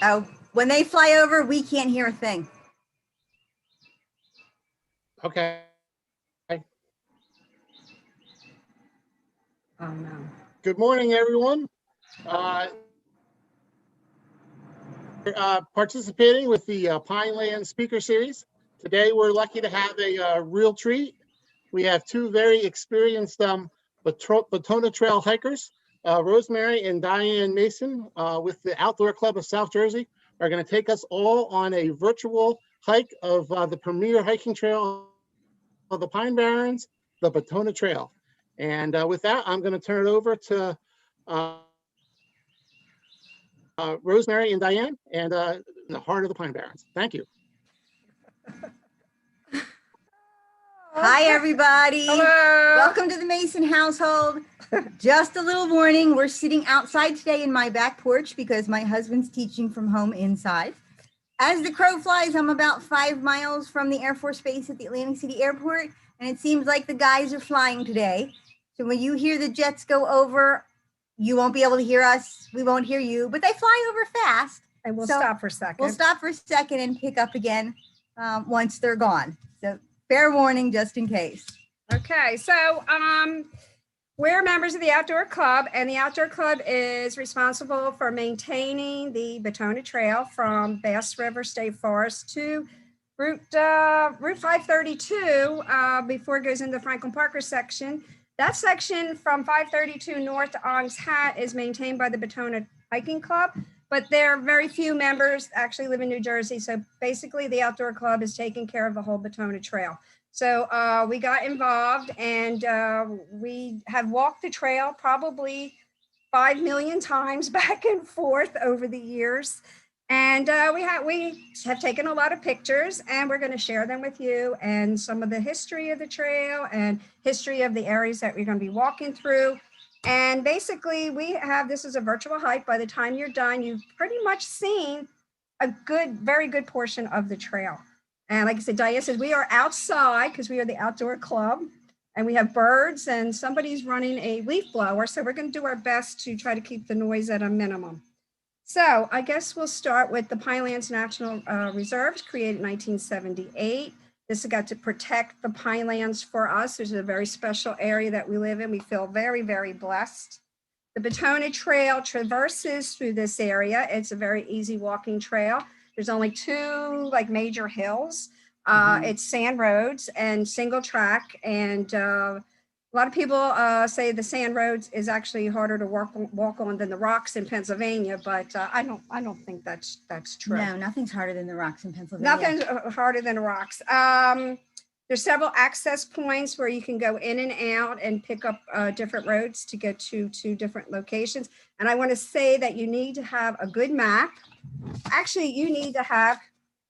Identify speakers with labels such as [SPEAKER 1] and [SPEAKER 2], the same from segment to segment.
[SPEAKER 1] Oh, when they fly over, we can't hear a thing.
[SPEAKER 2] Okay.
[SPEAKER 1] Oh, no.
[SPEAKER 2] Good morning, everyone. Participating with the Pineland Speaker Series. Today, we're lucky to have a real treat. We have two very experienced Batona Trail hikers, Rosemarie and Diane Mason with the Outdoor Club of South Jersey are going to take us all on a virtual hike of the premier hiking trail of the Pine Barrens, the Batona Trail. And with that, I'm going to turn it over to Rosemarie and Diane, and in the heart of the Pine Barrens. Thank you.
[SPEAKER 1] Hi, everybody.
[SPEAKER 3] Hello.
[SPEAKER 1] Welcome to the Mason household. Just a little warning, we're sitting outside today in my back porch because my husband's teaching from home inside. As the crow flies, I'm about 5 miles from the Air Force Base at the Atlantic City Airport, and it seems like the guys are flying today. So when you hear the jets go over, you won't be able to hear us. We won't hear you, but they fly over fast.
[SPEAKER 3] And we'll stop for a second.
[SPEAKER 1] We'll stop for a second and pick up again once they're gone. So fair warning, just in case.
[SPEAKER 3] Okay, so we're members of the Outdoor Club, and the Outdoor Club is responsible for maintaining the Batona Trail from Bass River State Forest to Route 532 before it goes into the Franklin Parker section. That section from 532 north to Ong's Hat is maintained by the Batona Hiking Club, but there are very few members actually live in New Jersey. So basically the Outdoor Club is taking care of the whole Batona Trail. So we got involved, and we have walked the trail probably 5 million times back and forth over the years. And we have taken a lot of pictures, and we're going to share them with you, and some of the history of the trail and history of the areas that we're going to be walking through. And basically this is a virtual hike. By the time you're done, you've pretty much seen a very good portion of the trail. And like I said, Diane says, we are outside because we are the Outdoor Club, and we have birds, and somebody's running a leaf blower. So we're going to do our best to try to keep the noise at a minimum. So I guess we'll start with the Pinelands National Reserves, created in 1978. This has got to protect the Pinelands for us. There's a very special area that we live in. We feel very, very blessed. The Batona Trail traverses through this area. It's a very easy walking trail. There's only two major hills. It's sand roads and single track. And a lot of people say the sand roads is actually harder to walk on than the rocks in Pennsylvania, but I don't think that's true.
[SPEAKER 1] No, nothing's harder than the rocks in Pennsylvania.
[SPEAKER 3] Nothing's harder than the rocks. There's several access points where you can go in and out and pick up different roads to get to different locations. And I want to say that you need to have a good map. Actually, you need to have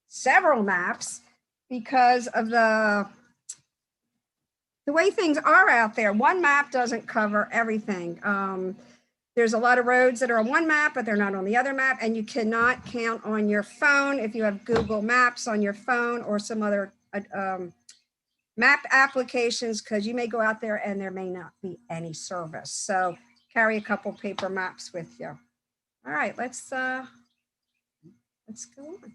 [SPEAKER 3] several maps because of the way things are out there. One map doesn't cover everything. There's a lot of roads that are on one map, but they're not on the other map. And you cannot count on your phone if you have Google Maps on your phone or some other map applications, because you may go out there and there may not be any service. So carry a couple paper maps with you. All right, let's go on.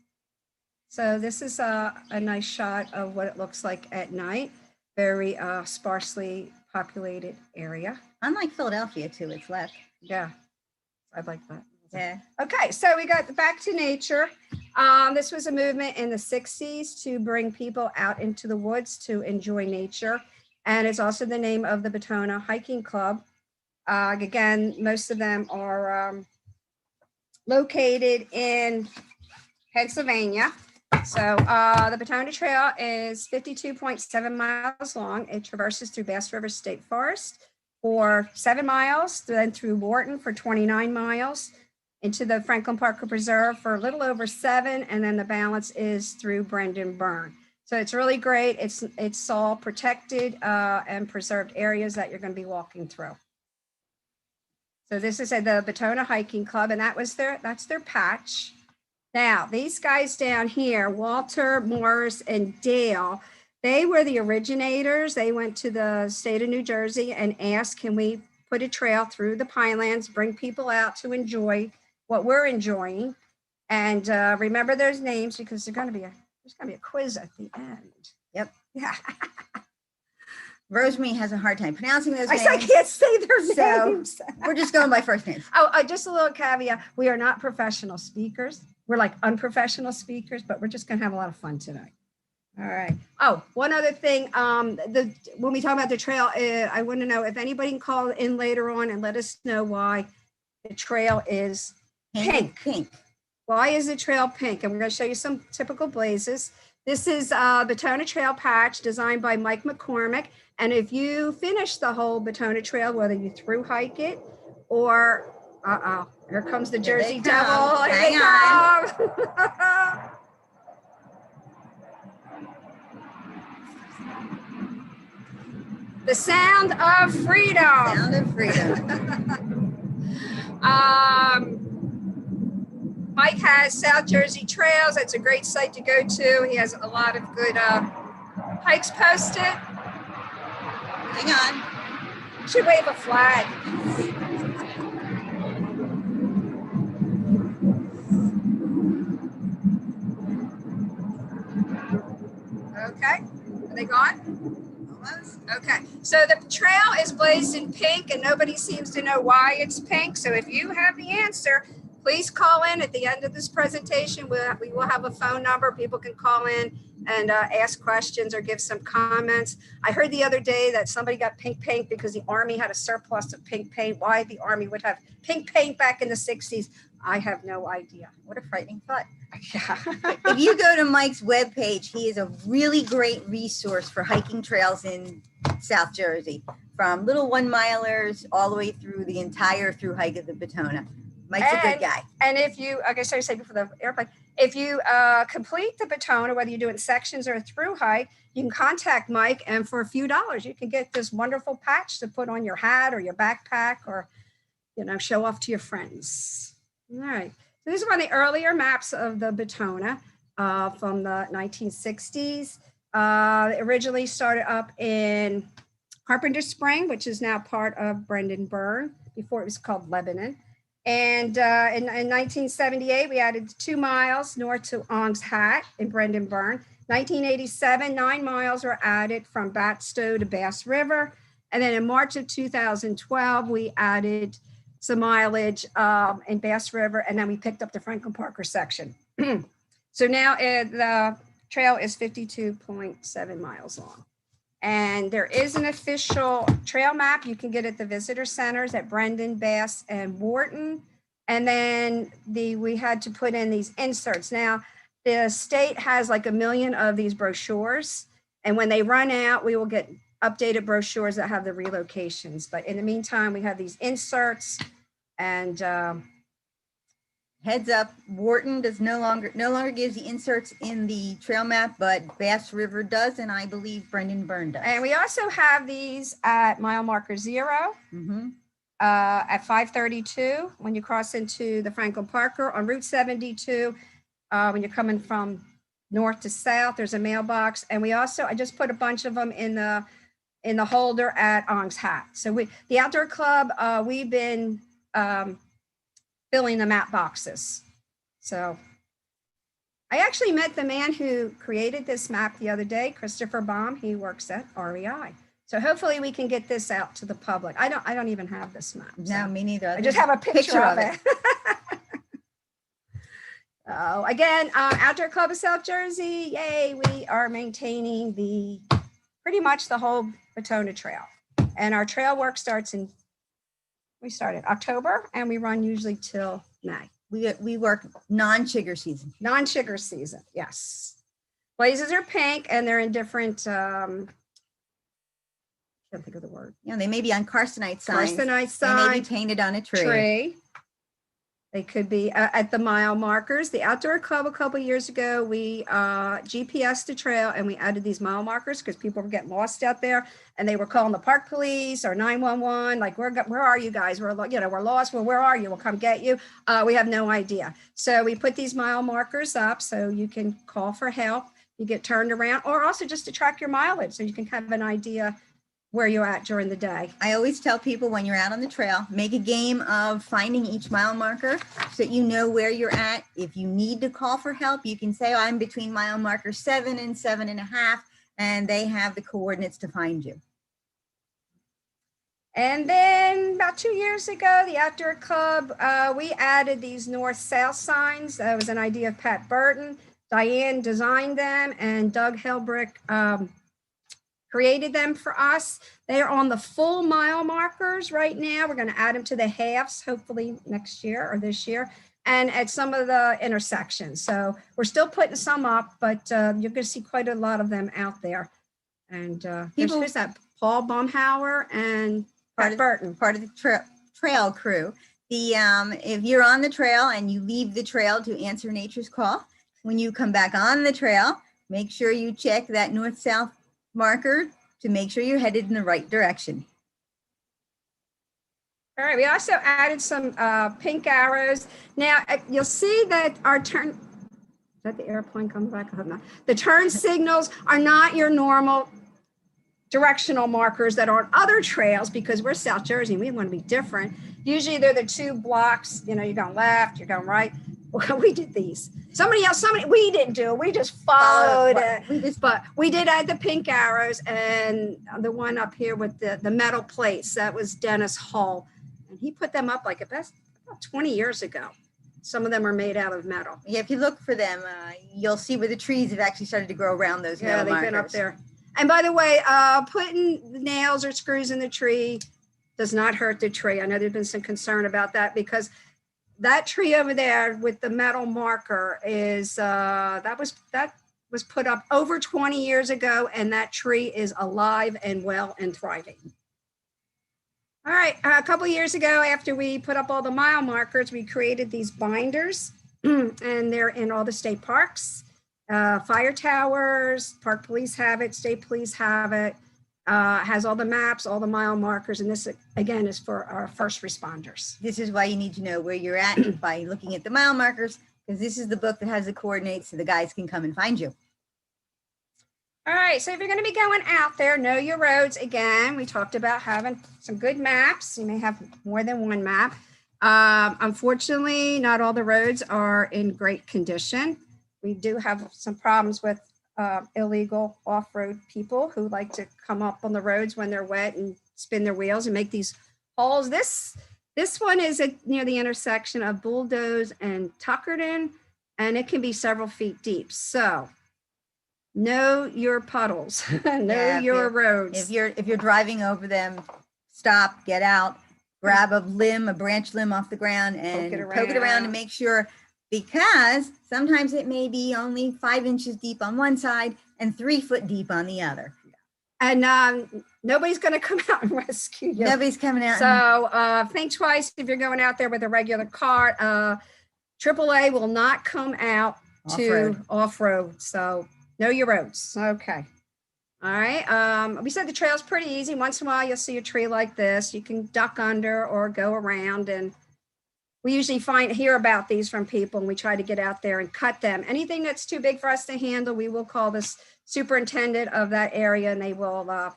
[SPEAKER 3] So this is a nice shot of what it looks like at night. Very sparsely populated area.
[SPEAKER 1] Unlike Philadelphia, too, it's left.
[SPEAKER 3] Yeah, I like that.
[SPEAKER 1] Yeah.
[SPEAKER 3] Okay, so we got the Back to Nature. This was a movement in the 60s to bring people out into the woods to enjoy nature. And it's also the name of the Batona Hiking Club. Again, most of them are located in Pennsylvania. So the Batona Trail is 52.7 miles long. It traverses through Bass River State Forest for 7 miles, then through Wharton for 29 miles, into the Franklin Parker Preserve for a little over 7, and then the balance is through Byrne. So it's really great. It's all protected and preserved areas that you're going to be walking through. So this is the Batona Hiking Club, and that's their patch. Now, these guys down here, Walter, Morris, and Dale, they were the originators. They went to the state of New Jersey and asked, can we put a trail through the Pinelands, bring people out to enjoy what we're enjoying? And remember those names because there's going to be a quiz at the end.
[SPEAKER 1] Yep.
[SPEAKER 3] Yeah.
[SPEAKER 1] Rosemarie has a hard time pronouncing those names.
[SPEAKER 3] I can't say their
[SPEAKER 1] So
[SPEAKER 3] names.
[SPEAKER 1] we're just going by first names.
[SPEAKER 3] Oh, just a little caveat. We are not professional speakers. We're like unprofessional speakers, but we're just going to have a lot of fun tonight. All right. Oh, one other thing. When we talk about the trail, I want to know if anybody can call in later on and let us know why the trail is pink.
[SPEAKER 1] Pink.
[SPEAKER 3] Why is the trail pink? And we're going to show you some typical blazes. This is Batona Trail patch designed by Mike McCormick. And if you finish the whole Batona Trail, whether you through hike it or, here comes the Jersey Devil. Here they come. The sound of freedom.
[SPEAKER 1] Sound of freedom.
[SPEAKER 3] Mike has South Jersey Trails. It's a great site to go to. He has a lot of good hikes posted.
[SPEAKER 1] Hang on.
[SPEAKER 3] Should wave a flag. Okay, are they gone? Almost. Okay, so the trail is blazed in pink and nobody seems to know why it's pink. So if you have the answer, please call in at the end of this presentation. We will have a phone number. People can call in and ask questions or give some comments. I heard the other day that somebody got pink paint because the Army had a surplus of pink paint. Why the Army would have pink paint back in the 60s, I have no idea.
[SPEAKER 1] What a frightening thought.
[SPEAKER 3] Yeah.
[SPEAKER 1] If you go to Mike's webpage, he is a really great resource for hiking trails in South Jersey, from little 1 milers all the way through the entire through hike of the Batona. Mike's a good guy.
[SPEAKER 3] And if you, like I said before the airplane, if you complete the Batona, whether you do it in sections or a through hike, you can contact Mike, and for a few dollars, you can get this wonderful patch to put on your hat or your backpack, or, you know, show off to your friends. All right. So this is one of the earlier maps of the Batona from the 1960s. It originally started up in Carpenter Spring, which is now part of Byrne. Before it was called Lebanon. And in 1978, we added 2 miles north to Ong's Hat in Byrne. 1987, 9 miles were added from Batsto to Bass River. And then in March of 2012, we added some mileage in Bass River, and then we picked up the Franklin Parker section. So now the trail is 52.7 miles long. And there is an official trail map. You can get at the visitor centers at Brendan, Bass, and Wharton. And then we had to put in these inserts. Now, the state has like 1 million of these brochures. And when they run out, we will get updated brochures that have the relocations. But in the meantime, we have these inserts. And
[SPEAKER 1] Heads up, Wharton does no longer gives the inserts in the trail map, but Bass River does, and I believe Byrne does.
[SPEAKER 3] And we also have these at mile marker 0, at 532 when you cross into the Franklin Parker, on Route 72 when you're coming from north to south. There's a mailbox, and we also, I just put a bunch of them in the holder at Ong's Hat. So the Outdoor Club, we've been filling the map boxes. So I actually met the man who created this map the other day, Christopher Baum. He works at REI. So hopefully we can get this out to the public. I don't even have this map.
[SPEAKER 1] No, me neither.
[SPEAKER 3] I just have a picture of it. Again, Outdoor Club of South Jersey, yay, we are maintaining pretty much the whole Batona Trail. And our trail work starts we start in October, and we run usually till May.
[SPEAKER 1] We work non-sugar season.
[SPEAKER 3] Non-sugar season, yes. Blazes are pink, and they're in different, can't think of the word.
[SPEAKER 1] You know, they may be on carcinite signs.
[SPEAKER 3] Carcinite
[SPEAKER 1] They may be
[SPEAKER 3] sign,
[SPEAKER 1] painted on a tree.
[SPEAKER 3] They could be at the mile markers. The Outdoor Club a couple of years ago, we GPSed the trail, and we added these mile markers because people were getting lost out there, and they were calling the park police or 911, like, where are you guys? We're lost. Well, where are you? We'll come get you. We have no idea. So we put these mile markers up so you can call for help. You get turned around, or also just to track your mileage so you can have an idea where you're at during the day.
[SPEAKER 1] I always tell people when you're out on the trail, make a game of finding each mile marker so that you know where you're at. If you need to call for help, you can say, oh, I'm between mile marker 7 and 7.5, and they have the coordinates to find you.
[SPEAKER 3] And then about 2 years ago, the Outdoor Club, we added these north-south signs. That was an idea of Pat Burton. Diane designed them, and Doug Helbrick created them for us. They are on the full mile markers right now. We're going to add them to the halves, hopefully next year or this year, and at some of the intersections. So we're still putting some up, but you're going to see quite a lot of them out there. And who's that? Paul Baumhauer and Pat Burton.
[SPEAKER 1] Part of the trail crew. If you're on the trail and you leave the trail to answer nature's call, when you come back on the trail, make sure you check that north-south marker to make sure you're headed in the right direction.
[SPEAKER 3] All right, we also added some pink arrows. Now you'll see that our turn, is that the airplane coming back? I hope not. The turn signals are not your normal directional markers that are on other trails, because we're South Jersey and we want to be different. Usually they're the two blocks, you know, you're going left, you're going right. Well, we did these. We didn't do it. We just followed it. But we did add the pink arrows, and the one up here with the metal plates, that was Dennis Hull. And he put them up like about 20 years ago. Some of them are made out of metal.
[SPEAKER 1] Yeah, if you look for them, you'll see where the trees have actually started to grow around those metal markers.
[SPEAKER 3] They've been up there. And by the way, putting nails or screws in the tree does not hurt the tree. I know there's been some concern about that, because that tree over there with the metal marker is that was put up over 20 years ago, and that tree is alive and well and thriving. All right, a couple of years ago, after we put up all the mile markers, we created these binders, and they're in all the state parks, fire towers, park police have it, state police have it. Has all the maps, all the mile markers, and this again is for our first responders.
[SPEAKER 1] This is why you need to know where you're at by looking at the mile markers, because this is the book that has the coordinates so the guys can come and find you.
[SPEAKER 3] All right, so if you're going to be going out there, know your roads. Again, we talked about having some good maps. You may have more than one map. Unfortunately, not all the roads are in great condition. We do have some problems with illegal off-road people who like to come up on the roads when they're wet and spin their wheels and make these holes. This one is near the intersection of Bulldoze and Tuckerton, and it can be several feet deep. So know your puddles, your roads.
[SPEAKER 1] If you're driving over them, stop, get out, grab a branch limb off the ground, and poke it around and make sure. Because sometimes it may be only 5 inches deep on one side and 3 foot deep on the other.
[SPEAKER 3] And nobody's going to come out and rescue you.
[SPEAKER 1] Nobody's coming out.
[SPEAKER 3] So think twice if you're going out there with a regular cart. AAA will not come out to off-road. So know your roads. Okay. All right. We said the trail's pretty easy. Once in a while, you'll see a tree like this. You can duck under or go around, and we usually hear about these from people, and we try to get out there and cut them. Anything that's too big for us to handle, we will call this superintendent of that area, and they will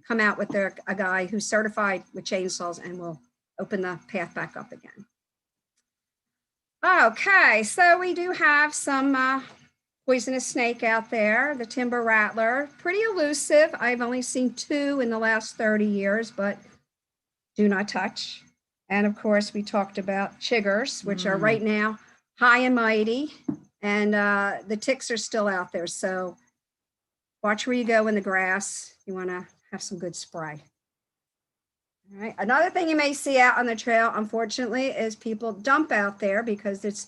[SPEAKER 3] come out with a guy who's certified with chainsaws, and will open the path back up again. Okay, so we do have some poisonous snake out there, the timber rattler, pretty elusive. I've only seen 2 in the last 30 years, but do not touch. And of course, we talked about chiggers, which are right now high and mighty, and the ticks are still out there. So watch where you go in the grass. You want to have some good spray. All right. Another thing you may see out on the trail, unfortunately, is people dump out there because it's,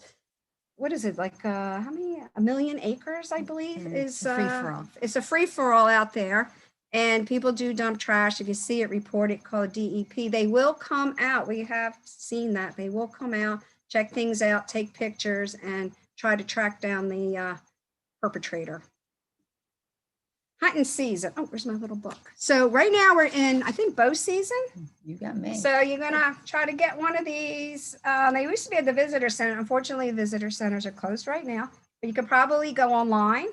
[SPEAKER 3] what is it, like how many, 1 million acres, I believe, is free-for-all. It's a free-for-all out there. And people do dump trash. If you see it, report it, call DEP. They will come out. We have seen that. They will come out, check things out, take pictures, and try to track down the perpetrator. Hunting season. Oh, where's my little book? So right now we're in, I think, bow season.
[SPEAKER 1] You got me.
[SPEAKER 3] So you're going to try to get one of these. They used to be at the visitor center. Unfortunately, the visitor centers are closed right now. But you could probably go online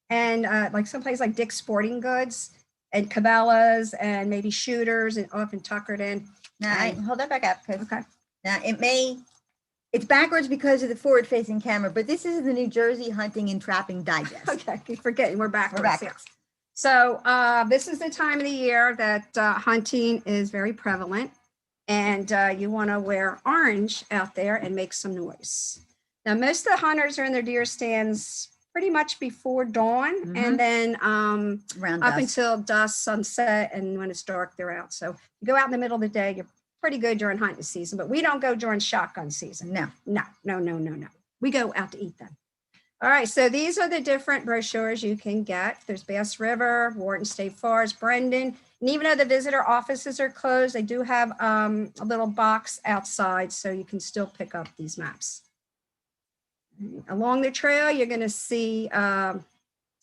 [SPEAKER 3] and like someplace like Dick's Sporting Goods. and Cabela's and maybe shooters and often tuckered in.
[SPEAKER 1] Now, hold that back up.
[SPEAKER 3] Okay.
[SPEAKER 1] Now, it's backwards because of the forward-facing camera, but this is the New Jersey Hunting and Trapping Digest.
[SPEAKER 3] Okay, I keep forgetting we're backwards.
[SPEAKER 1] We're backwards.
[SPEAKER 3] Yes. So this is the time of the year that hunting is very prevalent, and you want to wear orange out there and make some noise. Now, most of the hunters are in their deer stands pretty much before dawn, and then
[SPEAKER 1] Around
[SPEAKER 3] up
[SPEAKER 1] dusk.
[SPEAKER 3] until dusk, sunset, and when it's dark, they're out. So you go out in the middle of the day, you're pretty good during hunting season, but we don't go during shotgun season.
[SPEAKER 1] No.
[SPEAKER 3] No. We go out to eat them. All right, so these are the different brochures you can get. There's Bass River, Wharton State Forest, Brendan, and even though the visitor offices are closed, they do have a little box outside, so you can still pick up these maps. Along the trail, you're going to see some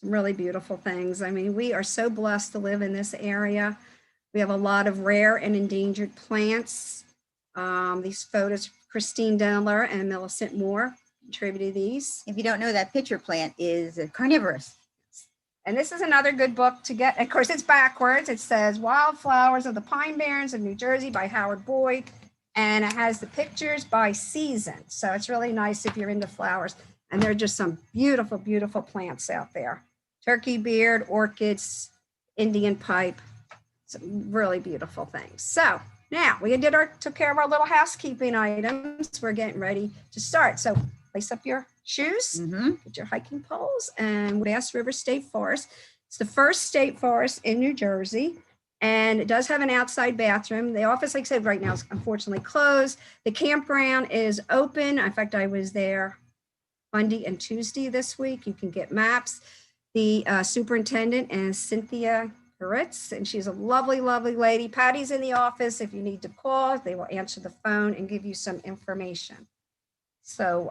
[SPEAKER 3] really beautiful things. I mean, we are so blessed to live in this area. We have a lot of rare and endangered plants. These photos, Christine Dendler and Millicent Moore contributed these.
[SPEAKER 1] If you don't know, that pitcher plant is carnivorous.
[SPEAKER 3] And this is another good book to get. Of course, it's backwards. It says Wildflowers of the Pine Barrens of New Jersey by Howard Boyd. And it has the pictures by season. So it's really nice if you're into flowers. And there are just some beautiful, beautiful plants out there. Turkey beard, orchids, Indian pipe, some really beautiful things. So now we took care of our little housekeeping items. We're getting ready to start. So lace up your shoes, get your hiking poles, and Bass River State Forest. It's the first state forest in New Jersey. And it does have an outside bathroom. The office, like I said, right now is unfortunately closed. The campground is open. In fact, I was there Monday and Tuesday this week. You can get maps. The superintendent is Cynthia Ritz, and she's a lovely, lovely lady. Patty's in the office. If you need to call, they will answer the phone and give you some information. So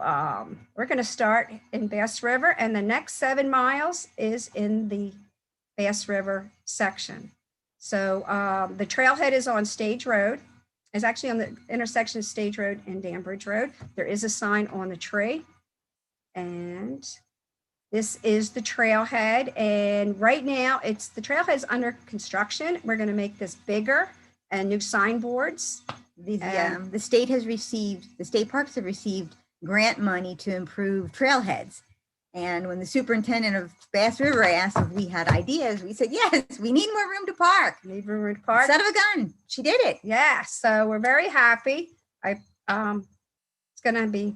[SPEAKER 3] we're going to start in Bass River, and the next 7 miles is in the Bass River section. So the trailhead is on Stage Road. It's actually on the intersection of Stage Road and Danbridge Road. There is a sign on the tree. And this is the trailhead. And right now, the trailhead is under construction. We're going to make this bigger and new signboards.
[SPEAKER 1] The state parks have received grant money to improve trailheads. And when the superintendent of Bass River asked if we had ideas, we said, yes, we need more room to park.
[SPEAKER 3] Need room to park.
[SPEAKER 1] Instead of a gun. She did it.
[SPEAKER 3] Yeah, so we're very happy. It's going to be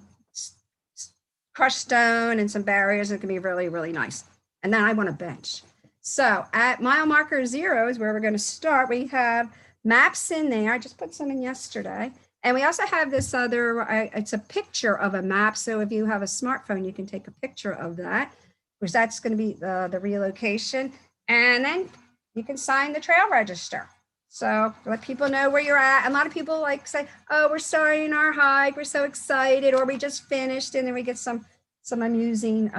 [SPEAKER 3] crushed stone and some barriers. It's going to be really, really nice. And then I want a bench. So at mile marker 0 is where we're going to start. We have maps in there. I just put some in yesterday. And we also have this other, it's a picture of a map. So if you have a smartphone, you can take a picture of that, because that's going to be the relocation. And then you can sign the trail register. So let people know where you're at. And a lot of people say, oh, we're starting our hike. We're so excited, or we just finished. And then we get some amusing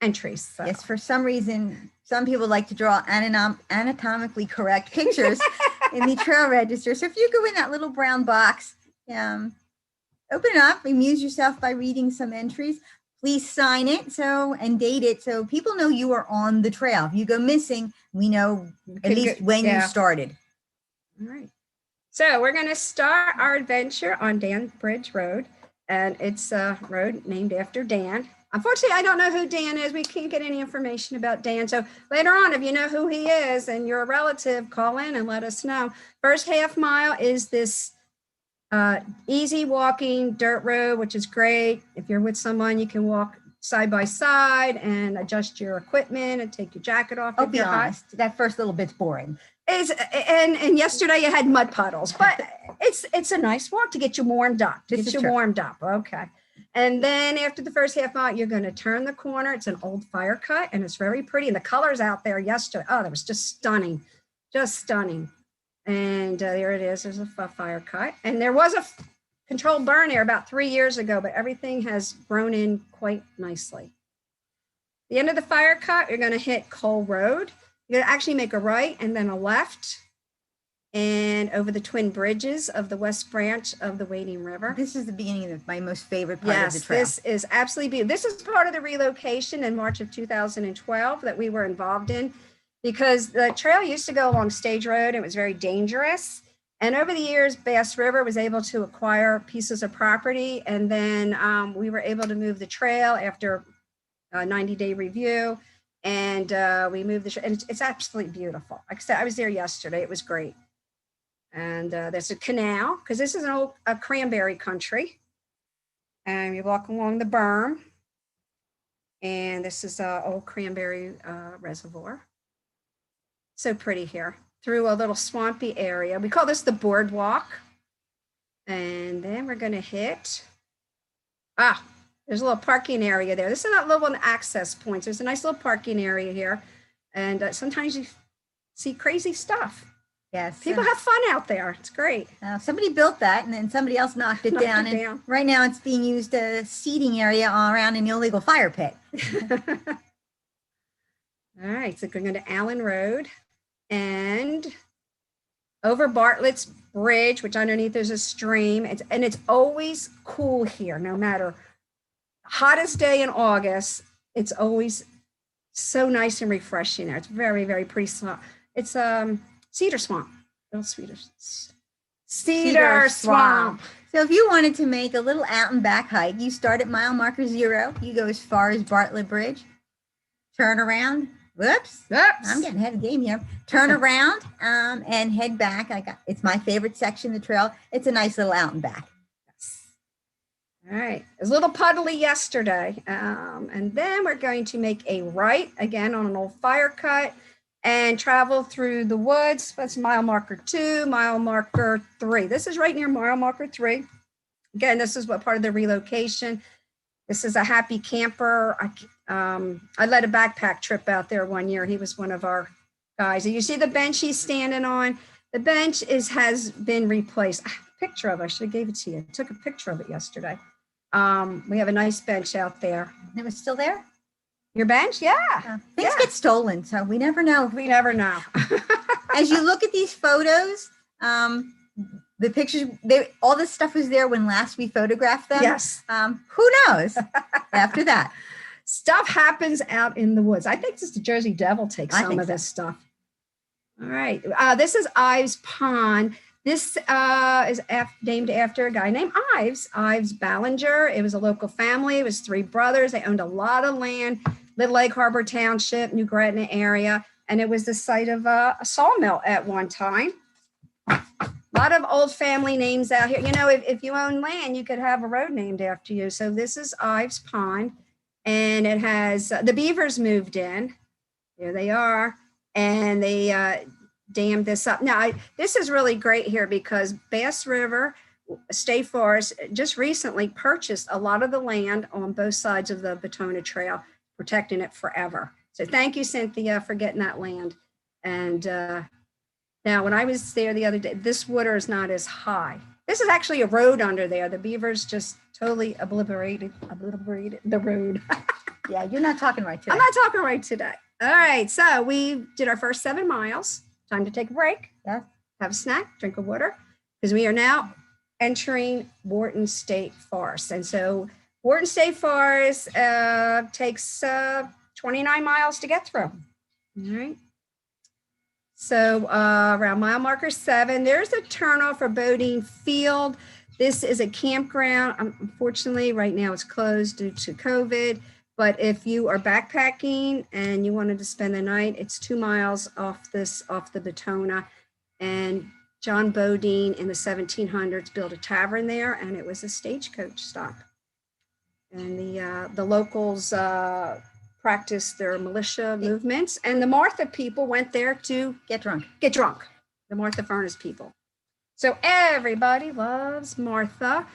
[SPEAKER 3] entries. So.
[SPEAKER 1] Yes, for some reason, some people like to draw anatomically correct pictures in the trail register. So if you go in that little brown box, open it up, amuse yourself by reading some entries. Please sign it and date it so people know you are on the trail. If you go missing, we know at least when you started.
[SPEAKER 3] All right. So we're going to start our adventure on Danbridge Road, and it's a road named after Dan. Unfortunately, I don't know who Dan is. We can't get any information about Dan. So later on, if you know who he is and you're a relative, call in and let us know. First half mile is this easy walking dirt road, which is great. If you're with someone, you can walk side by side and adjust your equipment and take your jacket off.
[SPEAKER 1] I'll be honest, that first little bit's boring.
[SPEAKER 3] And yesterday you had mud puddles, but it's a nice walk to get you warmed up. Okay. And then after the first half mile, you're going to turn the corner. It's an old fire cut, and it's very pretty. And the colors out there yesterday, that was just stunning. And there it is. There's a fire cut. And there was a controlled burn there about 3 years ago, but everything has grown in quite nicely. The end of the fire cut, you're going to hit Cole Road. You're going to actually make a right and then a left, and over the twin bridges of the West Branch of the Wading River.
[SPEAKER 1] This is the beginning of my most favorite part of the trail.
[SPEAKER 3] Yes, this is absolutely beautiful. This is part of the relocation in March of 2012 that we were involved in. because the trail used to go along Stage Road. It was very dangerous. And over the years, Bass River was able to acquire pieces of property. And then we were able to move the trail after a 90-day review. And we moved the trail. And it's absolutely beautiful. Like I said, I was there yesterday. It was great. And there's a canal, because this is an old cranberry country. And you walk along the berm. And this is an old cranberry reservoir. So pretty here. Through a little swampy area. We call this the boardwalk. And then we're going to hit, there's a little parking area there. This is not little access points. There's a nice little parking area here. And sometimes you see crazy stuff.
[SPEAKER 1] Yes.
[SPEAKER 3] People have fun out there. It's great.
[SPEAKER 1] Somebody built that and then somebody else knocked it down. And right now it's being used as a seating area all around an illegal fire pit.
[SPEAKER 3] All right, so we're going to Allen Road. And over Bartlett's Bridge, which underneath there's a stream. It's always cool here, no matter hottest day in August. It's always so nice and refreshing there. It's very, very pretty swamp. It's cedar swamp. Little cedar swamp.
[SPEAKER 1] So if you wanted to make a little out and back hike, you start at mile marker 0. You go as far as Bartlett Bridge, turn around. Whoops. I'm getting ahead of the game here. Turn around and head back. It's my favorite section of the trail. It's a nice little out and back.
[SPEAKER 3] Yes. All right. It was a little puddly yesterday. And then we're going to make a right again on an old fire cut and travel through the woods. That's mile marker 2, mile marker 3. This is right near mile marker 3. Again, this is what part of the relocation. This is a happy camper. I led a backpack trip out there one year. He was one of our guys. And you see the bench he's standing on? The bench has been replaced. I have a picture of it. I should have gave it to you. I took a picture of it yesterday. We have a nice bench out there.
[SPEAKER 1] It was still there?
[SPEAKER 3] Your bench? Yeah.
[SPEAKER 1] Things get stolen, so we never know.
[SPEAKER 3] We never know.
[SPEAKER 1] As you look at these photos, the pictures, all this stuff was there when last we photographed them.
[SPEAKER 3] Yes.
[SPEAKER 1] Who knows after that?
[SPEAKER 3] Stuff happens out in the woods. I think just the Jersey Devil takes some of this stuff. All right. This is Ives Pond. This is named after a guy named Ives Ballinger. It was a local family. It was 3 brothers. They owned a lot of land, Little Egg Harbor Township, New Gretna area. And it was the site of a sawmill at one time. A lot of old family names out here. You know, if you own land, you could have a road named after you. So this is Ives Pond. And it has, the beavers moved in. There they are. And they dammed this up. Now, this is really great here because Bass River State Forest just recently purchased a lot of the land on both sides of the Batona Trail, protecting it forever. So thank you, Cynthia, for getting that land. And now, when I was there the other day, this water is not as high. This is actually a road under there. The beavers just totally obliterated the road.
[SPEAKER 1] Yeah, you're not talking right today.
[SPEAKER 3] I'm not talking right today. All right, so we did our first 7 miles. Time to take a break.
[SPEAKER 1] Yeah.
[SPEAKER 3] Have a snack, drink of water, because we are now entering Wharton State Forest. And so Wharton State Forest takes 29 miles to get through. All right. So around mile marker 7, there's a turnoff for Bodine Field. This is a campground. Unfortunately, right now it's closed due to COVID. But if you are backpacking and you wanted to spend the night, it's 2 miles off the Batona. And John Bodine in the 1700s built a tavern there, and it was a stagecoach stop. And the locals practiced their militia movements, and the Martha people went there to
[SPEAKER 1] Get drunk.
[SPEAKER 3] The Martha Furnace people. So everybody loves Martha.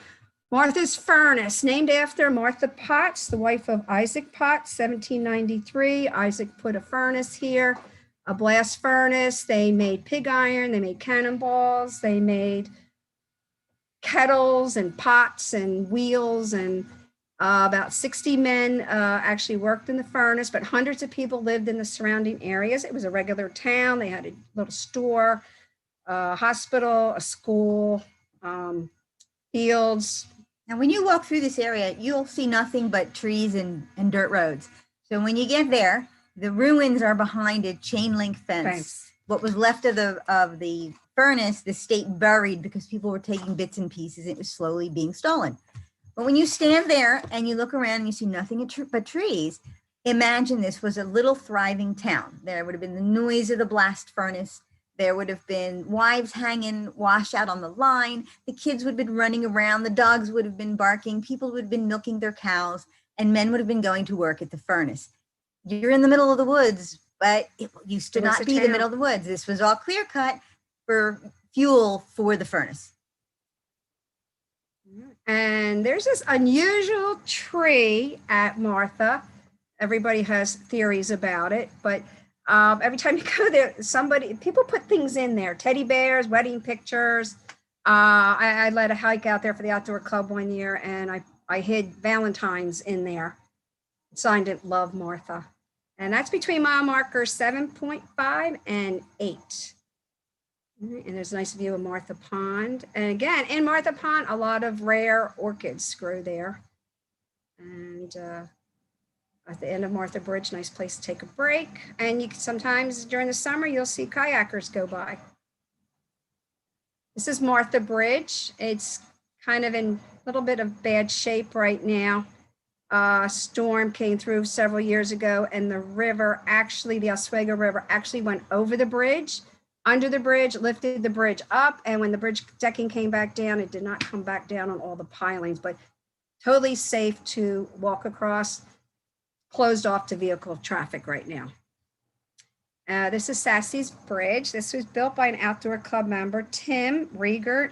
[SPEAKER 3] Martha's Furnace, named after Martha Potts, the wife of Isaac Potts, 1793. Isaac put a furnace here, a blast furnace. They made pig iron, they made cannonballs, they made kettles and pots and wheels, and about 60 men actually worked in the furnace, but hundreds of people lived in the surrounding areas. It was a regular town. They had a little store, a hospital, a school, fields.
[SPEAKER 1] Now, when you walk through this area, you'll see nothing but trees and dirt roads. So when you get there, The ruins are behind a chain link fence. What was left of the furnace, the state buried because people were taking bits and pieces. It was slowly being stolen. But when you stand there and you look around and you see nothing but trees, imagine this was a little thriving town. There would have been the noise of the blast furnace. There would have been wives hanging wash out on the line. The kids would have been running around. The dogs would have been barking. People would have been milking their cows, and men would have been going to work at the furnace. You're in the middle of the woods, but it used to not be the middle of the woods. This was all clear cut for fuel for the furnace.
[SPEAKER 3] And there's this unusual tree at Martha. Everybody has theories about it, but every time you go there, people put things in there, teddy bears, wedding pictures. I led a hike out there for the outdoor club one year, and I hid Valentine's in there, signed it, Love Martha. And that's between mile markers 7.5 and 8. And there's a nice view of Martha Pond. And again, in Martha Pond, a lot of rare orchids grow there. And at the end of Martha Bridge, nice place to take a break. And you can sometimes during the summer, you'll see kayakers go by. This is Martha Bridge. It's kind of in a little bit of bad shape right now. A storm came through several years ago, and the river actually, the Oswego River actually went over the bridge, under the bridge, lifted the bridge up. And when the bridge decking came back down, it did not come back down on all the pilings, but totally safe to walk across, closed off to vehicle traffic right now. This is Sassy's Bridge. This was built by an outdoor club member, Tim Riegert.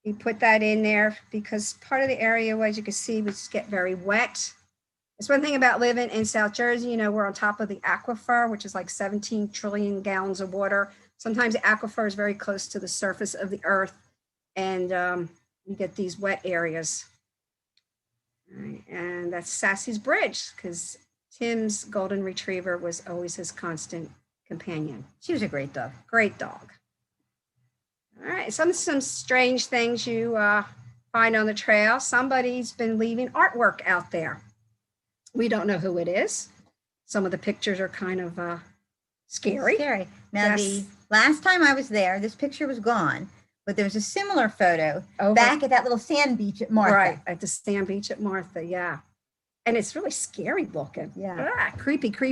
[SPEAKER 3] He put that in there because part of the area, as you can see, would get very wet. It's one thing about living in South Jersey, you know, we're on top of the aquifer, which is like 17 trillion gallons of water. Sometimes the aquifer is very close to the surface of the earth, and you get these wet areas. All right, and that's Sassy's Bridge, because Tim's golden retriever was always his constant companion.
[SPEAKER 1] She was a great dog.
[SPEAKER 3] Great dog. All right, some strange things you find on the trail. Somebody's been leaving artwork out there. We don't know who it is. Some of the pictures are kind of scary.
[SPEAKER 1] Now, yes. The last time I was there, this picture was gone, but there was a similar photo back at that little sand beach at Martha.
[SPEAKER 3] Right, at the sand beach at Martha, yeah. And it's really scary looking.
[SPEAKER 1] Yeah.
[SPEAKER 3] Creepy. These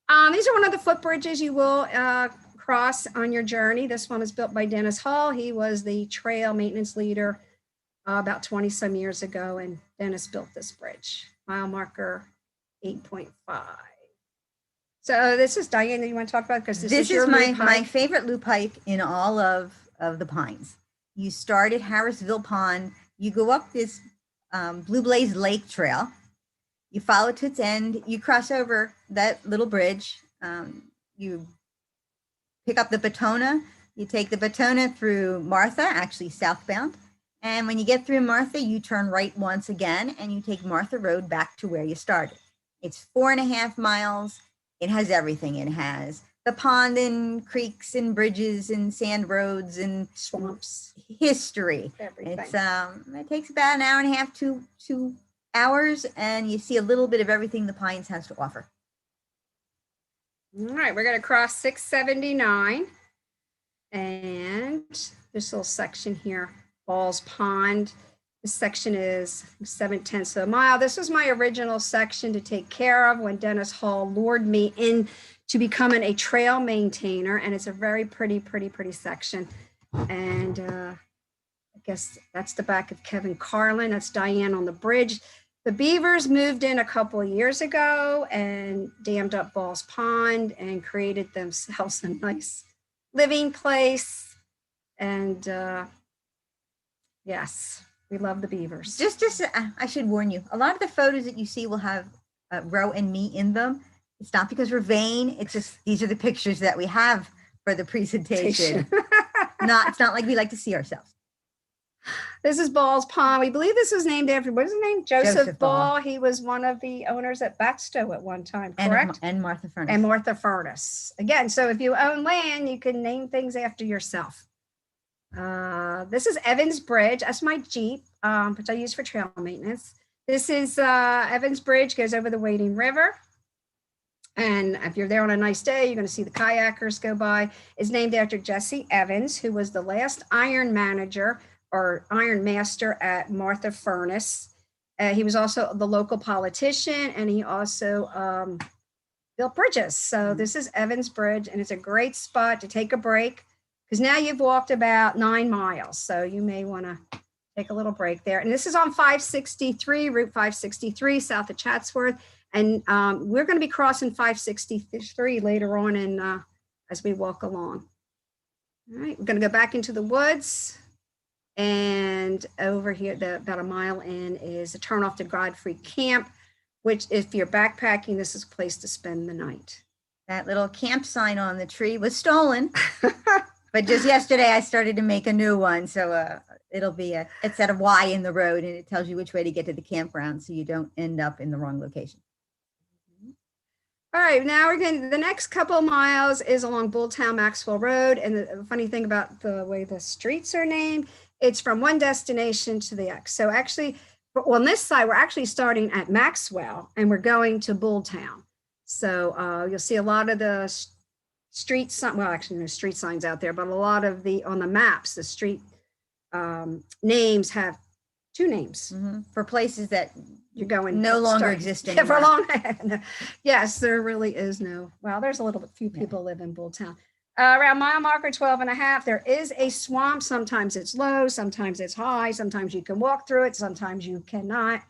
[SPEAKER 3] are one of the footbridges you will cross on your journey. This one is built by Dennis Hall. He was the trail maintenance leader about 20 some years ago, and Dennis built this bridge. Mile marker 8.5. So this is Diane that you want to talk about, because this is
[SPEAKER 1] my favorite loop hike in all of the Pines. You start at Harrisville Pond. You go up this Blue Blaze Lake Trail. You follow to its end. You cross over that little bridge. You pick up the Batona. You take the Batona through Martha, actually southbound. And when you get through Martha, you turn right once again, and you take Martha Road back to where you started. It's 4.5 miles. It has everything. It has the pond and creeks and bridges and sand roads and
[SPEAKER 3] swamps,
[SPEAKER 1] history.
[SPEAKER 3] Everything.
[SPEAKER 1] It takes about an hour and a half to 2 hours, and you see a little bit of everything the Pines has to offer.
[SPEAKER 3] All right, we're going to cross 679, and this little section here, Balls Pond. This section is 7/10 of a mile. This was my original section to take care of when Dennis Hall lured me in to becoming a trail maintainer, and it's a very pretty section. And I guess that's the back of Kevin Carlin. That's Diane on the bridge. The beavers moved in a couple of years ago and dammed up Balls Pond and created themselves a nice living place. And yes, we love the beavers.
[SPEAKER 1] Just I should warn you, a lot of the photos that you see will have Ro and me in them. It's not because we're vain. It's just, these are the pictures that we have for the presentation. It's not like we like to see ourselves.
[SPEAKER 3] This is Ball's Pond. We believe this was named after, what is his name? Joseph Ball. He was one of the owners at Batsto at one time, correct?
[SPEAKER 1] And Martha Furnace.
[SPEAKER 3] And Martha Furnace. Again, so if you own land, you can name things after yourself. This is Evans Bridge. That's my Jeep, which I use for trail maintenance. This is Evans Bridge, goes over the Wading River. And if you're there on a nice day, you're going to see the kayakers go by. It's named after Jesse Evans, who was the last iron manager or iron master at Martha Furnace. He was also the local politician, and he also built bridges. So this is Evans Bridge, and it's a great spot to take a break because now you've walked about 9 miles. So you may want to take a little break there. And this is on 563, Route 563, south of Chatsworth. And we're going to be crossing 563 later on in, as we walk along. All right, we're going to go back into the woods. And over here, about a mile in, is a turn off to Godfrey Camp, which if you're backpacking, this is a place to spend the night.
[SPEAKER 1] That little camp sign on the tree was stolen. But just yesterday, I started to make a new one. So it'll be it's at a Y in the road, and it tells you which way to get to the campground so you don't end up in the wrong location.
[SPEAKER 3] All right, now we're going. The next couple miles is along Bulltown Maxwell Road, and the funny thing about the way the streets are named, it's from one destination to the next. So actually, on this side, we're actually starting at Maxwell, and we're going to Bulltown. So you'll see a lot of the street sign. Well, actually, there's street signs out there, but a lot of on the maps, the street names have 2 names
[SPEAKER 1] for places that
[SPEAKER 3] you're going
[SPEAKER 1] no longer exist anymore.
[SPEAKER 3] For long. Yes, there really is no. Well, there's a little bit few people live in Bulltown. Around mile marker 12 and a half, there is a swamp. Sometimes it's low, sometimes it's high, sometimes you can walk through it, sometimes you cannot,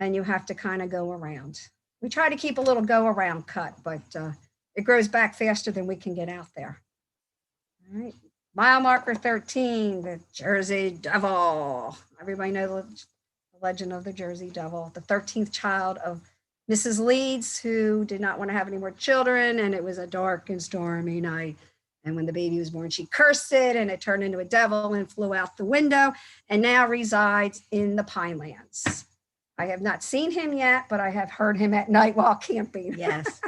[SPEAKER 3] and you have to kind of go around. We try to keep a little go around cut, but it grows back faster than we can get out there. All right, mile marker 13, the Jersey Devil. Everybody know the legend of the Jersey Devil, the 13th child of Mrs. Leeds, who did not want to have any more children, and it was a dark and stormy night. And when the baby was born, she cursed it, and it turned into a devil and flew out the window, and now resides in the Pinelands. I have not seen him yet, but I have heard him at night while camping.
[SPEAKER 1] Yes.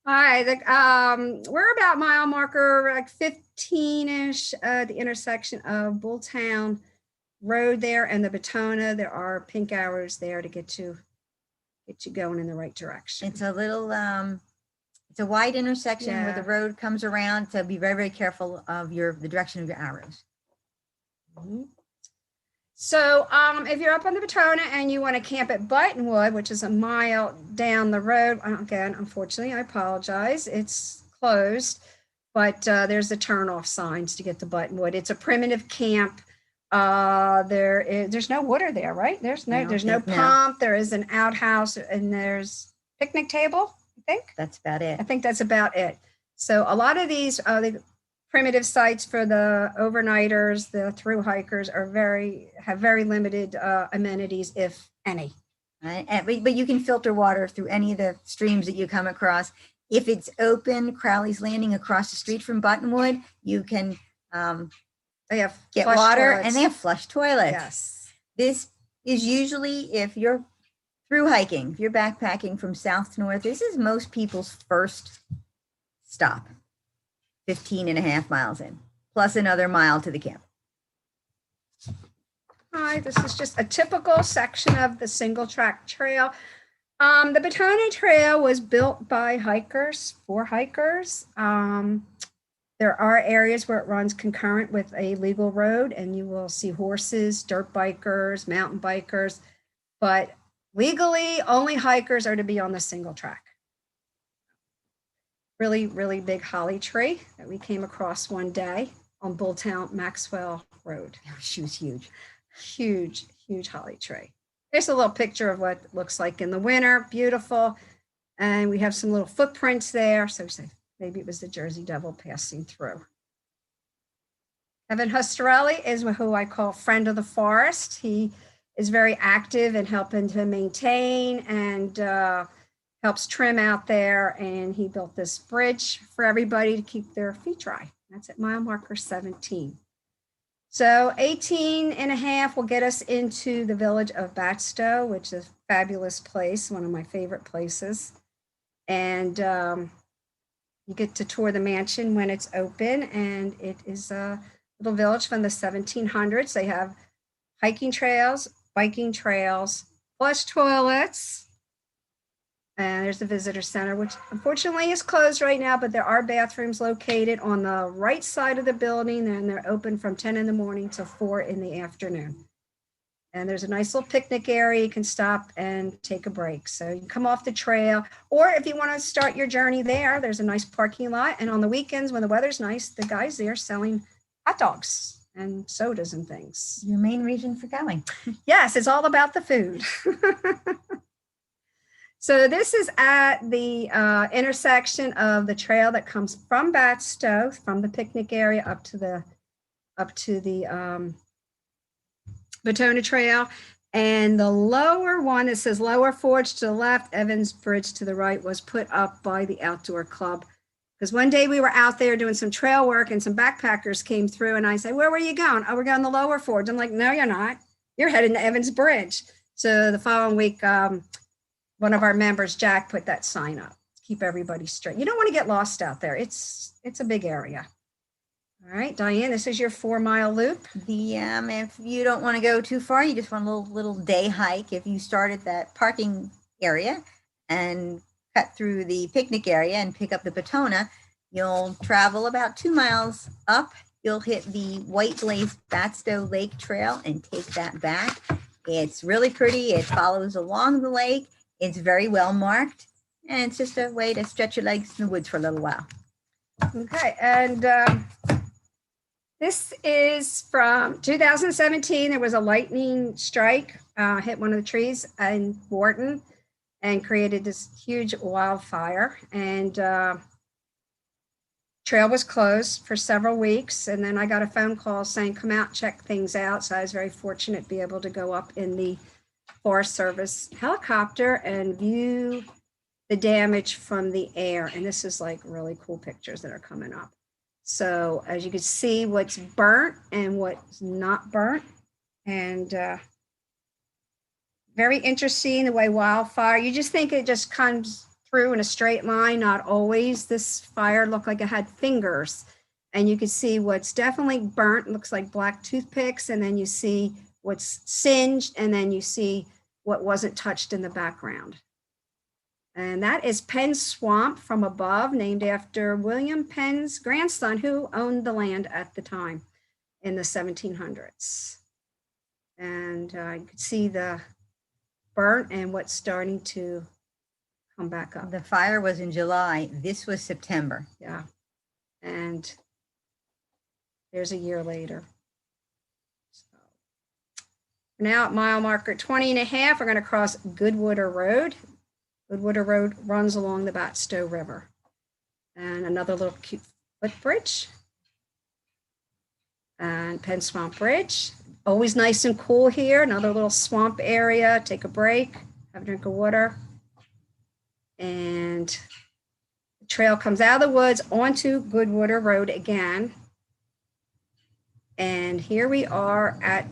[SPEAKER 3] All right, we're about mile marker like 15-ish, the intersection of Bulltown Road there and the Batona. There are pink arrows there to get you going in the right direction.
[SPEAKER 1] It's a little, it's a wide intersection where the road comes around, so be very, very careful of the direction of your arrows.
[SPEAKER 3] So if you're up on the Batona and you want to camp at Buttonwood, which is a mile down the road, again, unfortunately, I apologize, it's closed, but there's the turnoff signs to get to Buttonwood. It's a primitive camp. There's no water there, right? There's no pump. There is an outhouse, and there's picnic table, I think.
[SPEAKER 1] That's about it.
[SPEAKER 3] I think that's about it. So a lot of these the primitive sites for the overnighters, the thru hikers have very limited amenities, if any.
[SPEAKER 1] Right. But you can filter water through any of the streams that you come across. If it's open, Crowley's Landing across the street from Buttonwood, you can
[SPEAKER 3] They have
[SPEAKER 1] get
[SPEAKER 3] flush
[SPEAKER 1] water
[SPEAKER 3] toilets.
[SPEAKER 1] and they have flush toilets.
[SPEAKER 3] Yes.
[SPEAKER 1] This is usually, if you're through hiking, if you're backpacking from south to north, this is most people's first stop, 15 and a half miles in, plus another mile to the camp.
[SPEAKER 3] Hi, this is just a typical section of the single track trail. The Batona Trail was built by hikers, for hikers. There are areas where it runs concurrent with a legal road, and you will see horses, dirt bikers, mountain bikers, but legally only hikers are to be on the single track. Really, really big holly tree that we came across one day on Bulltown Maxwell Road.
[SPEAKER 1] She was huge.
[SPEAKER 3] Huge, huge holly tree. There's a little picture of what it looks like in the winter. Beautiful. And we have some little footprints there. So maybe it was the Jersey Devil passing through. Evan Hustarelli is who I call friend of the forest. He is very active in helping to maintain and helps trim out there. And he built this bridge for everybody to keep their feet dry. That's at mile marker 17. So 18 and a half will get us into the village of Batsto, which is a fabulous place, one of my favorite places. And you get to tour the mansion when it's open, and it is a little village from the 1700s. They have hiking trails, biking trails, flush toilets, And there's the visitor center, which unfortunately is closed right now, but there are bathrooms located on the right side of the building, and they're open from 10 in the morning to 4 in the afternoon. And there's a nice little picnic area. You can stop and take a break. So you can come off the trail, or if you want to start your journey there, there's a nice parking lot. And on the weekends when the weather's nice, the guys there selling hot dogs and sodas and things.
[SPEAKER 1] Your main reason for going.
[SPEAKER 3] Yes, it's all about the food. So this is at the intersection of the trail that comes from Batsto, from the picnic area up to the Batona Trail. And the lower one, it says Lower Forge to the left, Evans Bridge to the right, was put up by the Outdoor Club. Because one day we were out there doing some trail work and some backpackers came through and I said, where were you going? Oh, we're going to Lower Forge. I'm like, no, you're not. You're heading to Evans Bridge. So the following week, one of our members, Jack, put that sign up to keep everybody straight. You don't want to get lost out there. It's a big area. All right, Diane, this is your 4-mile loop.
[SPEAKER 1] If you don't want to go too far, you just want a little day hike. If you start at that parking area and cut through the picnic area and pick up the Batona, you'll travel about 2 miles up. You'll hit the White Blaze Batsto Lake Trail and take that back. It's really pretty. It follows along the lake. It's very well marked, and it's just a way to stretch your legs in the woods for a little while.
[SPEAKER 3] Okay, and this is from 2017. There was a lightning strike, hit one of the trees in Wharton and created this huge wildfire. And trail was closed for several weeks. And then I got a phone call saying, come out, check things out. So I was very fortunate to be able to go up in the Forest Service helicopter and view the damage from the air. And this is like really cool pictures that are coming up. So as you can see, what's burnt and what's not burnt. And very interesting the way wildfire, you just think it just comes through in a straight line. Not always. This fire looked like it had fingers. And you can see what's definitely burnt, looks like black toothpicks. And then you see what's singed, and then you see what wasn't touched in the background. And that is Penn Swamp from above, named after William Penn's grandson, who owned the land at the time in the 1700s. And you can see the burnt and what's starting to come back up.
[SPEAKER 1] The fire was in July. This was September.
[SPEAKER 3] Yeah. And there's a year later. Now at mile marker 20.5, we're going to cross Goodwater Road. Goodwater Road runs along the Batsto River. And another little cute footbridge. And Penn Swamp Bridge. Always nice and cool here. Another little swamp area. Take a break, have a drink of water. And the trail comes out of the woods onto Goodwater Road again. And here we are at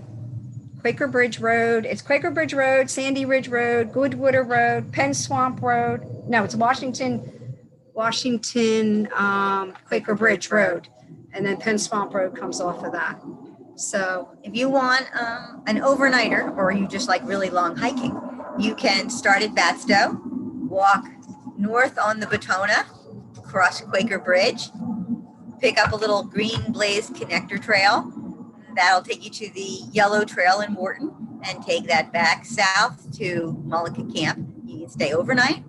[SPEAKER 3] Quaker Bridge Road. It's Quaker Bridge Road, Sandy Ridge Road, Goodwater Road, Penn Swamp Road. No, it's Washington, Quaker Bridge Road. And then Penn Swamp Road comes off of that.
[SPEAKER 1] So if you want an overnighter, or you just like really long hiking, you can start at Batsto, walk north on the Batona, cross Quaker Bridge, pick up a little green blaze connector trail. That'll take you to the yellow trail in Wharton and take that back south to Mullica Camp. You can stay overnight,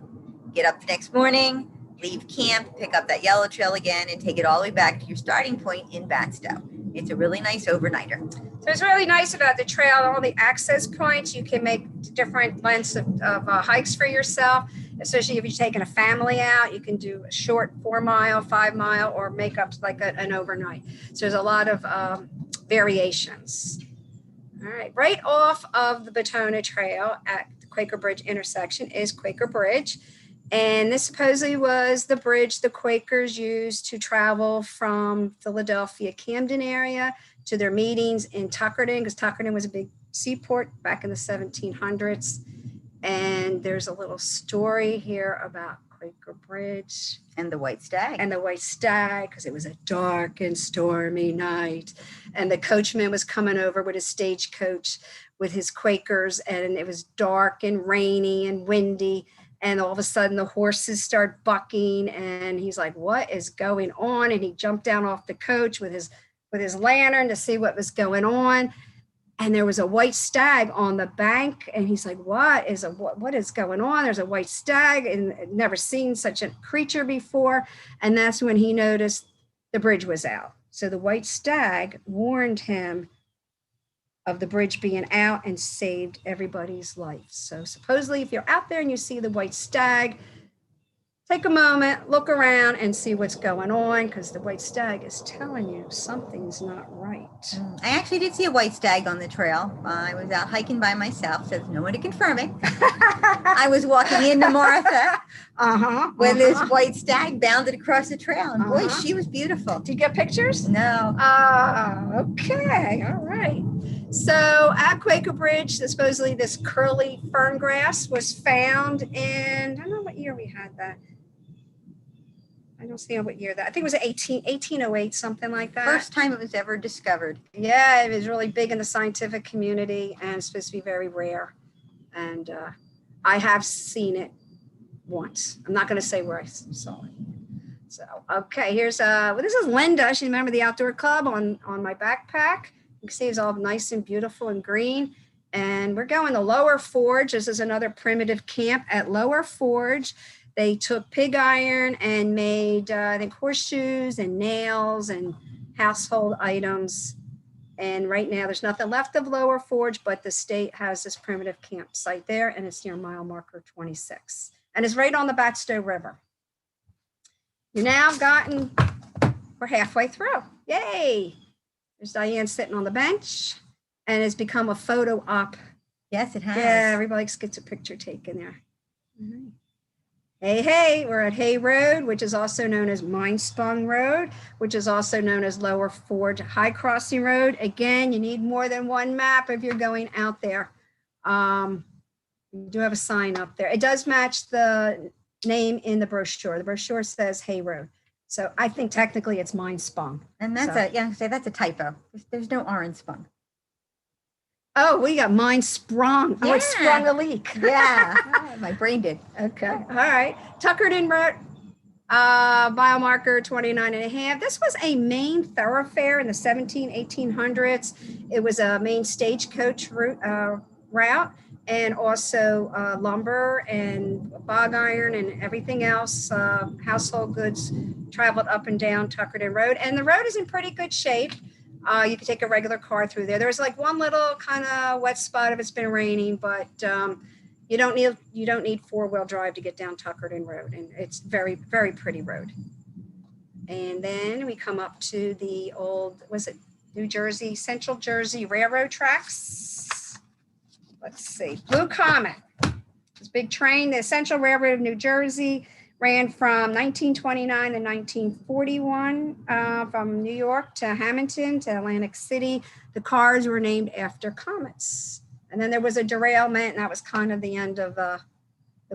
[SPEAKER 1] get up the next morning, leave camp, pick up that yellow trail again, and take it all the way back to your starting point in Batsto. It's a really nice overnighter.
[SPEAKER 3] So it's really nice about the trail, all the access points. You can make different lengths of hikes for yourself, especially if you're taking a family out. You can do a short 4-mile, 5-mile, or make up like an overnight. So there's a lot of variations. All right, right off of the Batona Trail at the Quaker Bridge intersection is Quaker Bridge. And this supposedly was the bridge the Quakers used to travel from Philadelphia, Camden area to their meetings in Tuckerton, because Tuckerton was a big seaport back in the 1700s. And there's a little story here about Quaker Bridge.
[SPEAKER 1] And the White Stag.
[SPEAKER 3] And the White Stag, because it was a dark and stormy night. And the coachman was coming over with his stagecoach with his Quakers, and it was dark and rainy and windy. And all of a sudden the horses start bucking and he's like, what is going on? And he jumped down off the coach with his lantern to see what was going on. And there was a white stag on the bank. And he's like, what is going on? There's a white stag, and never seen such a creature before. And that's when he noticed the bridge was out. So the white stag warned him of the bridge being out and saved everybody's life. So supposedly if you're out there and you see the white stag, take a moment, look around and see what's going on, because the white stag is telling you something's not right.
[SPEAKER 1] I actually did see a white stag on the trail. I was out hiking by myself, so there's no one to confirm it. I was walking into Martha when this white stag bounded across the trail, and boy, she was beautiful.
[SPEAKER 3] Did you get pictures?
[SPEAKER 1] No.
[SPEAKER 3] Okay, all right. So at Quaker Bridge, supposedly this curly fern grass was found in, I don't know what year we had that. I don't see what year that. I think it was 1808, something like that.
[SPEAKER 1] First time it was ever discovered.
[SPEAKER 3] Yeah, it was really big in the scientific community and it's supposed to be very rare. And I have seen it once. I'm not going to say where I saw it. So, okay, here's, well, this is Linda. She's a member of the outdoor club on my backpack. You can see it's all nice and beautiful and green. And we're going to Lower Forge. This is another primitive camp at Lower Forge. They took pig iron and made, I think, horseshoes and nails and household items. And right now there's nothing left of Lower Forge, but the state has this primitive campsite there, and it's near mile marker 26. And it's right on the Batsto River. We're halfway through. Yay. There's Diane sitting on the bench, and it's become a photo op.
[SPEAKER 1] Yes, it has.
[SPEAKER 3] Yeah, everybody gets a picture taken there. Hey, we're at Hay Road, which is also known as Minespung Road, which is also known as Lower Forge High Crossing Road. Again, you need more than one map if you're going out there. You do have a sign up there. It does match the name in the brochure. The brochure says Hay Road. So I think technically it's Minespung.
[SPEAKER 1] And that's that's a typo. There's no R in spung.
[SPEAKER 3] Oh, we got mine sprung. Oh, it sprung a leak.
[SPEAKER 1] Yeah, my brain did.
[SPEAKER 3] Okay, all right. Tuckerton Road, biomarker 29 and a half. This was a main thoroughfare in the 1800s. It was a main stagecoach route, and also lumber and bog iron and everything else, household goods traveled up and down Tuckerton Road. And the road is in pretty good shape. You can take a regular car through there. There's like one little kind of wet spot if it's been raining, but you don't need four-wheel drive to get down Tuckerton Road, and it's very, very pretty road. And then we come up to the old, Central Jersey Railroad tracks. Let's see, Blue Comet. This big train, the Central Railroad of New Jersey, ran from 1929 to 1941 from New York to Hamilton to Atlantic City. The cars were named after comets. And then there was a derailment, and that was kind of the end of the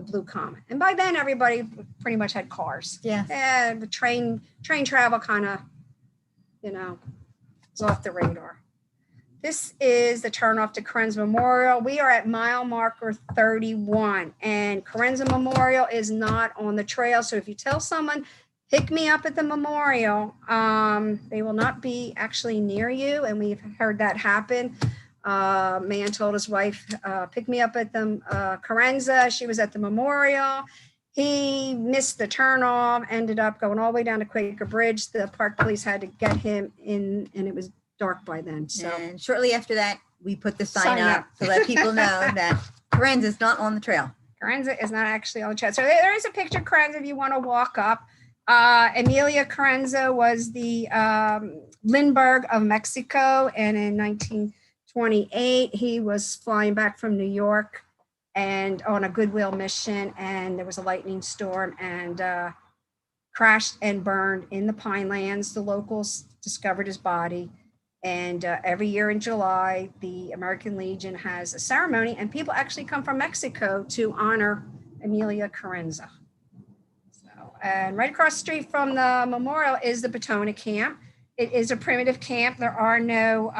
[SPEAKER 3] Blue Comet. And by then, everybody pretty much had cars.
[SPEAKER 1] Yeah.
[SPEAKER 3] And the train travel kind of, was off the radar. This is the turnoff to Carenza Memorial. We are at mile marker 31, and Carenza Memorial is not on the trail. So if you tell someone, pick me up at the memorial, they will not be actually near you. And we've heard that happen. Man told his wife, pick me up at the Carenza. She was at the memorial. He missed the turnoff, ended up going all the way down to Quaker Bridge. The park police had to get him in, and it was dark by then. So,
[SPEAKER 1] and shortly after that, we put the sign up to let people know that Carenza is not on the trail.
[SPEAKER 3] Carenza is not actually on the trail. So there is a picture of Carenza if you want to walk up. Emilia Carenza was the Lindbergh of Mexico, and in 1928 he was flying back from New York and on a goodwill mission, and there was a lightning storm and crashed and burned in the Pinelands. The locals discovered his body. And every year in July, the American Legion has a ceremony, and people actually come from Mexico to honor Emilia Carenza. So, and right across the street from the memorial is the Batona camp. It is a primitive camp. There are no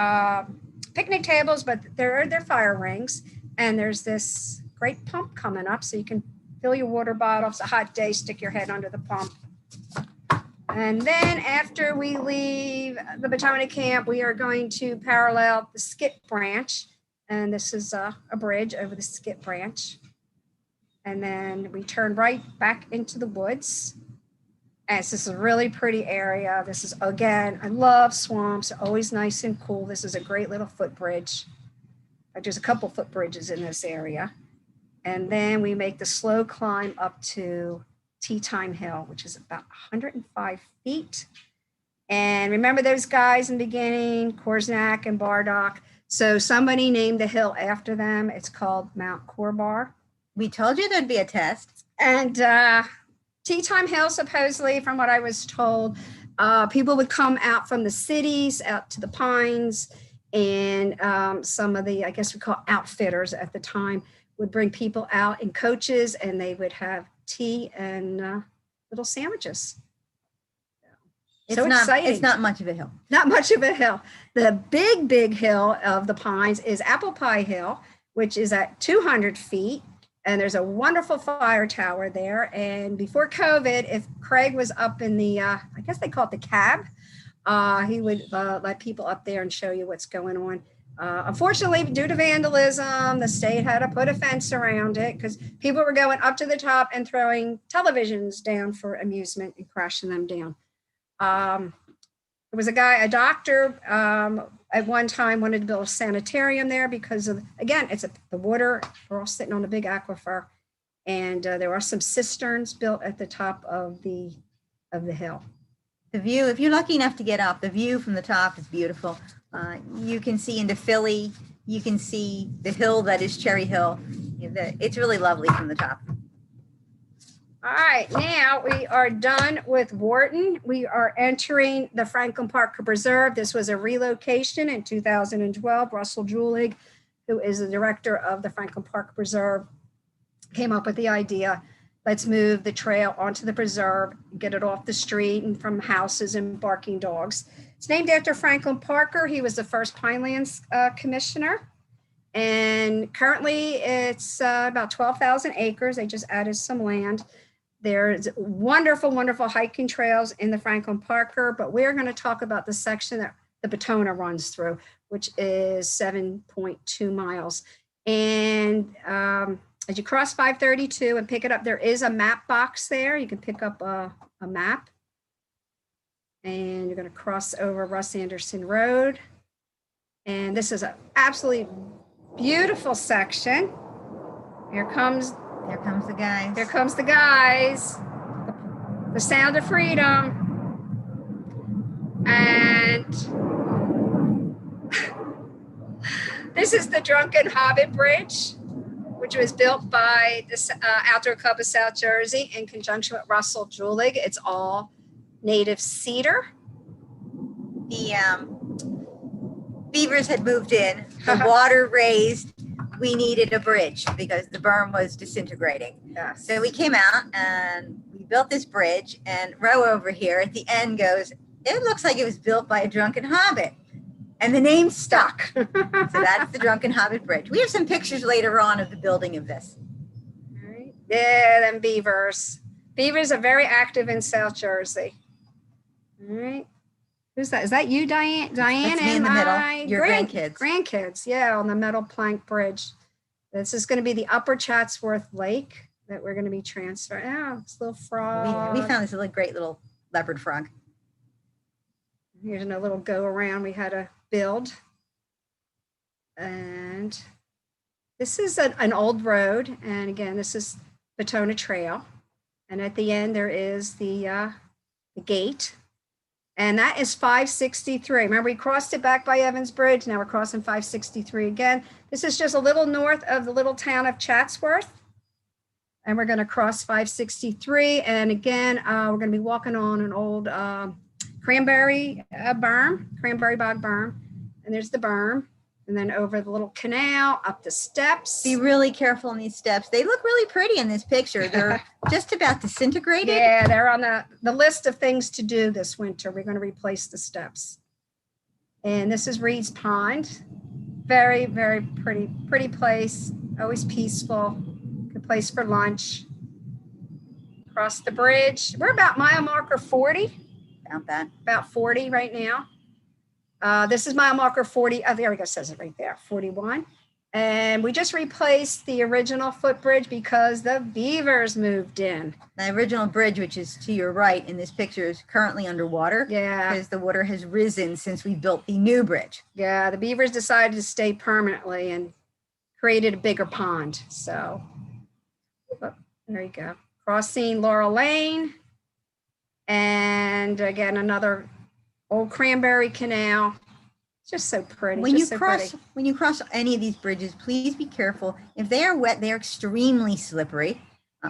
[SPEAKER 3] picnic tables, but there are fire rings. And there's this great pump coming up, so you can fill your water bottle. It's a hot day, stick your head under the pump. And then after we leave the Batona camp, we are going to parallel the Skip Branch. And this is a bridge over the Skip Branch. And then we turn right back into the woods. And this is a really pretty area. This is, again, I love swamps, always nice and cool. This is a great little footbridge. There's a couple footbridges in this area. And then we make the slow climb up to Tea Time Hill, which is about 105 feet. And remember those guys in the beginning, Korsnak and Bardock. So somebody named the hill after them. It's called Mount Corbar.
[SPEAKER 1] We told you there'd be a test.
[SPEAKER 3] And Tea Time Hill, supposedly, from what I was told, people would come out from the cities out to the Pines, and some of the, I guess we call outfitters at the time, would bring people out in coaches, and they would have tea and little sandwiches. So exciting.
[SPEAKER 1] It's not much of a hill.
[SPEAKER 3] Not much of a hill. The big hill of the Pines is Apple Pie Hill, which is at 200 feet. And there's a wonderful fire tower there. And before COVID, if Craig was up in the, I guess they call it the cab, he would let people up there and show you what's going on. Unfortunately, due to vandalism, the state had to put a fence around it because people were going up to the top and throwing televisions down for amusement and crashing them down. There was a doctor at one time wanted to build a sanitarium there because of, again, it's the water, we're all sitting on a big aquifer, and there are some cisterns built at the top of the hill.
[SPEAKER 1] The view, if you're lucky enough to get up, the view from the top is beautiful. You can see into Philly, you can see the hill that is Cherry Hill. It's really lovely from the top.
[SPEAKER 3] All right, now we are done with Wharton. We are entering the Franklin Park Preserve. This was a relocation in 2012. Russell Julig, who is the director of the Franklin Park Preserve, came up with the idea, let's move the trail onto the preserve, get it off the street and from houses and barking dogs. It's named after Franklin Parker. He was the first Pinelands commissioner. And currently it's about 12,000 acres. They just added some land. There's wonderful, wonderful hiking trails in the Franklin Parker, but we're going to talk about the section that the Batona runs through, which is 7.2 miles. And as you cross 532 and pick it up, there is a map box there. You can pick up a map. And you're going to cross over Russ Anderson Road. And this is an absolutely beautiful section. Here comes the guys. Here comes the guys. The sound of freedom. And this is the Drunken Hobbit Bridge, which was built by the Outdoor Club of South Jersey in conjunction with Russell Julig. It's all native cedar.
[SPEAKER 1] The beavers had moved in, the water raised. We needed a bridge because the berm was disintegrating.
[SPEAKER 3] Yes.
[SPEAKER 1] So we came out and we built this bridge, and Roe over here at the end goes, it looks like it was built by a drunken hobbit. And the name stuck. So that's the Drunken Hobbit Bridge. We have some pictures later on of the building of this.
[SPEAKER 3] All right. Yeah, them beavers. Beavers are very active in South Jersey. All right. Who's that? Is that you, Diane? Diane
[SPEAKER 1] That's me in the middle. Your grandkids.
[SPEAKER 3] Grandkids, yeah, on the metal plank bridge. This is going to be the Upper Chatsworth Lake that we're going to be transferring. Oh, this little frog.
[SPEAKER 1] We found this great little leopard frog.
[SPEAKER 3] Here's a little go around we had to build. And this is an old road. And again, this is Batona Trail. And at the end, there is the gate. And that is 563. Remember, we crossed it back by Evans Bridge. Now we're crossing 563 again. This is just a little north of the little town of Chatsworth. And we're going to cross 563. And again, we're going to be walking on an old cranberry bog berm. And there's the berm. And then over the little canal, up the steps.
[SPEAKER 1] Be really careful on these steps. They look really pretty in this picture. They're just about disintegrated.
[SPEAKER 3] Yeah, they're on the list of things to do this winter. We're going to replace the steps. And this is Reed's Pond. Very, very pretty place. Always peaceful. Good place for lunch. Cross the bridge. We're about mile marker 40. About 40 right now. This is mile marker 40. Oh, there we go. It says it right there. 41. And we just replaced the original footbridge because the beavers moved in.
[SPEAKER 1] The original bridge, which is to your right in this picture, is currently underwater.
[SPEAKER 3] Yeah.
[SPEAKER 1] Because the water has risen since we built the new bridge.
[SPEAKER 3] Yeah, the beavers decided to stay permanently and created a bigger pond. So there you go. Crossing Laurel Lane. And again, another old cranberry canal. It's just so pretty.
[SPEAKER 1] When you cross any of these bridges, please be careful. If they are wet, they're extremely slippery.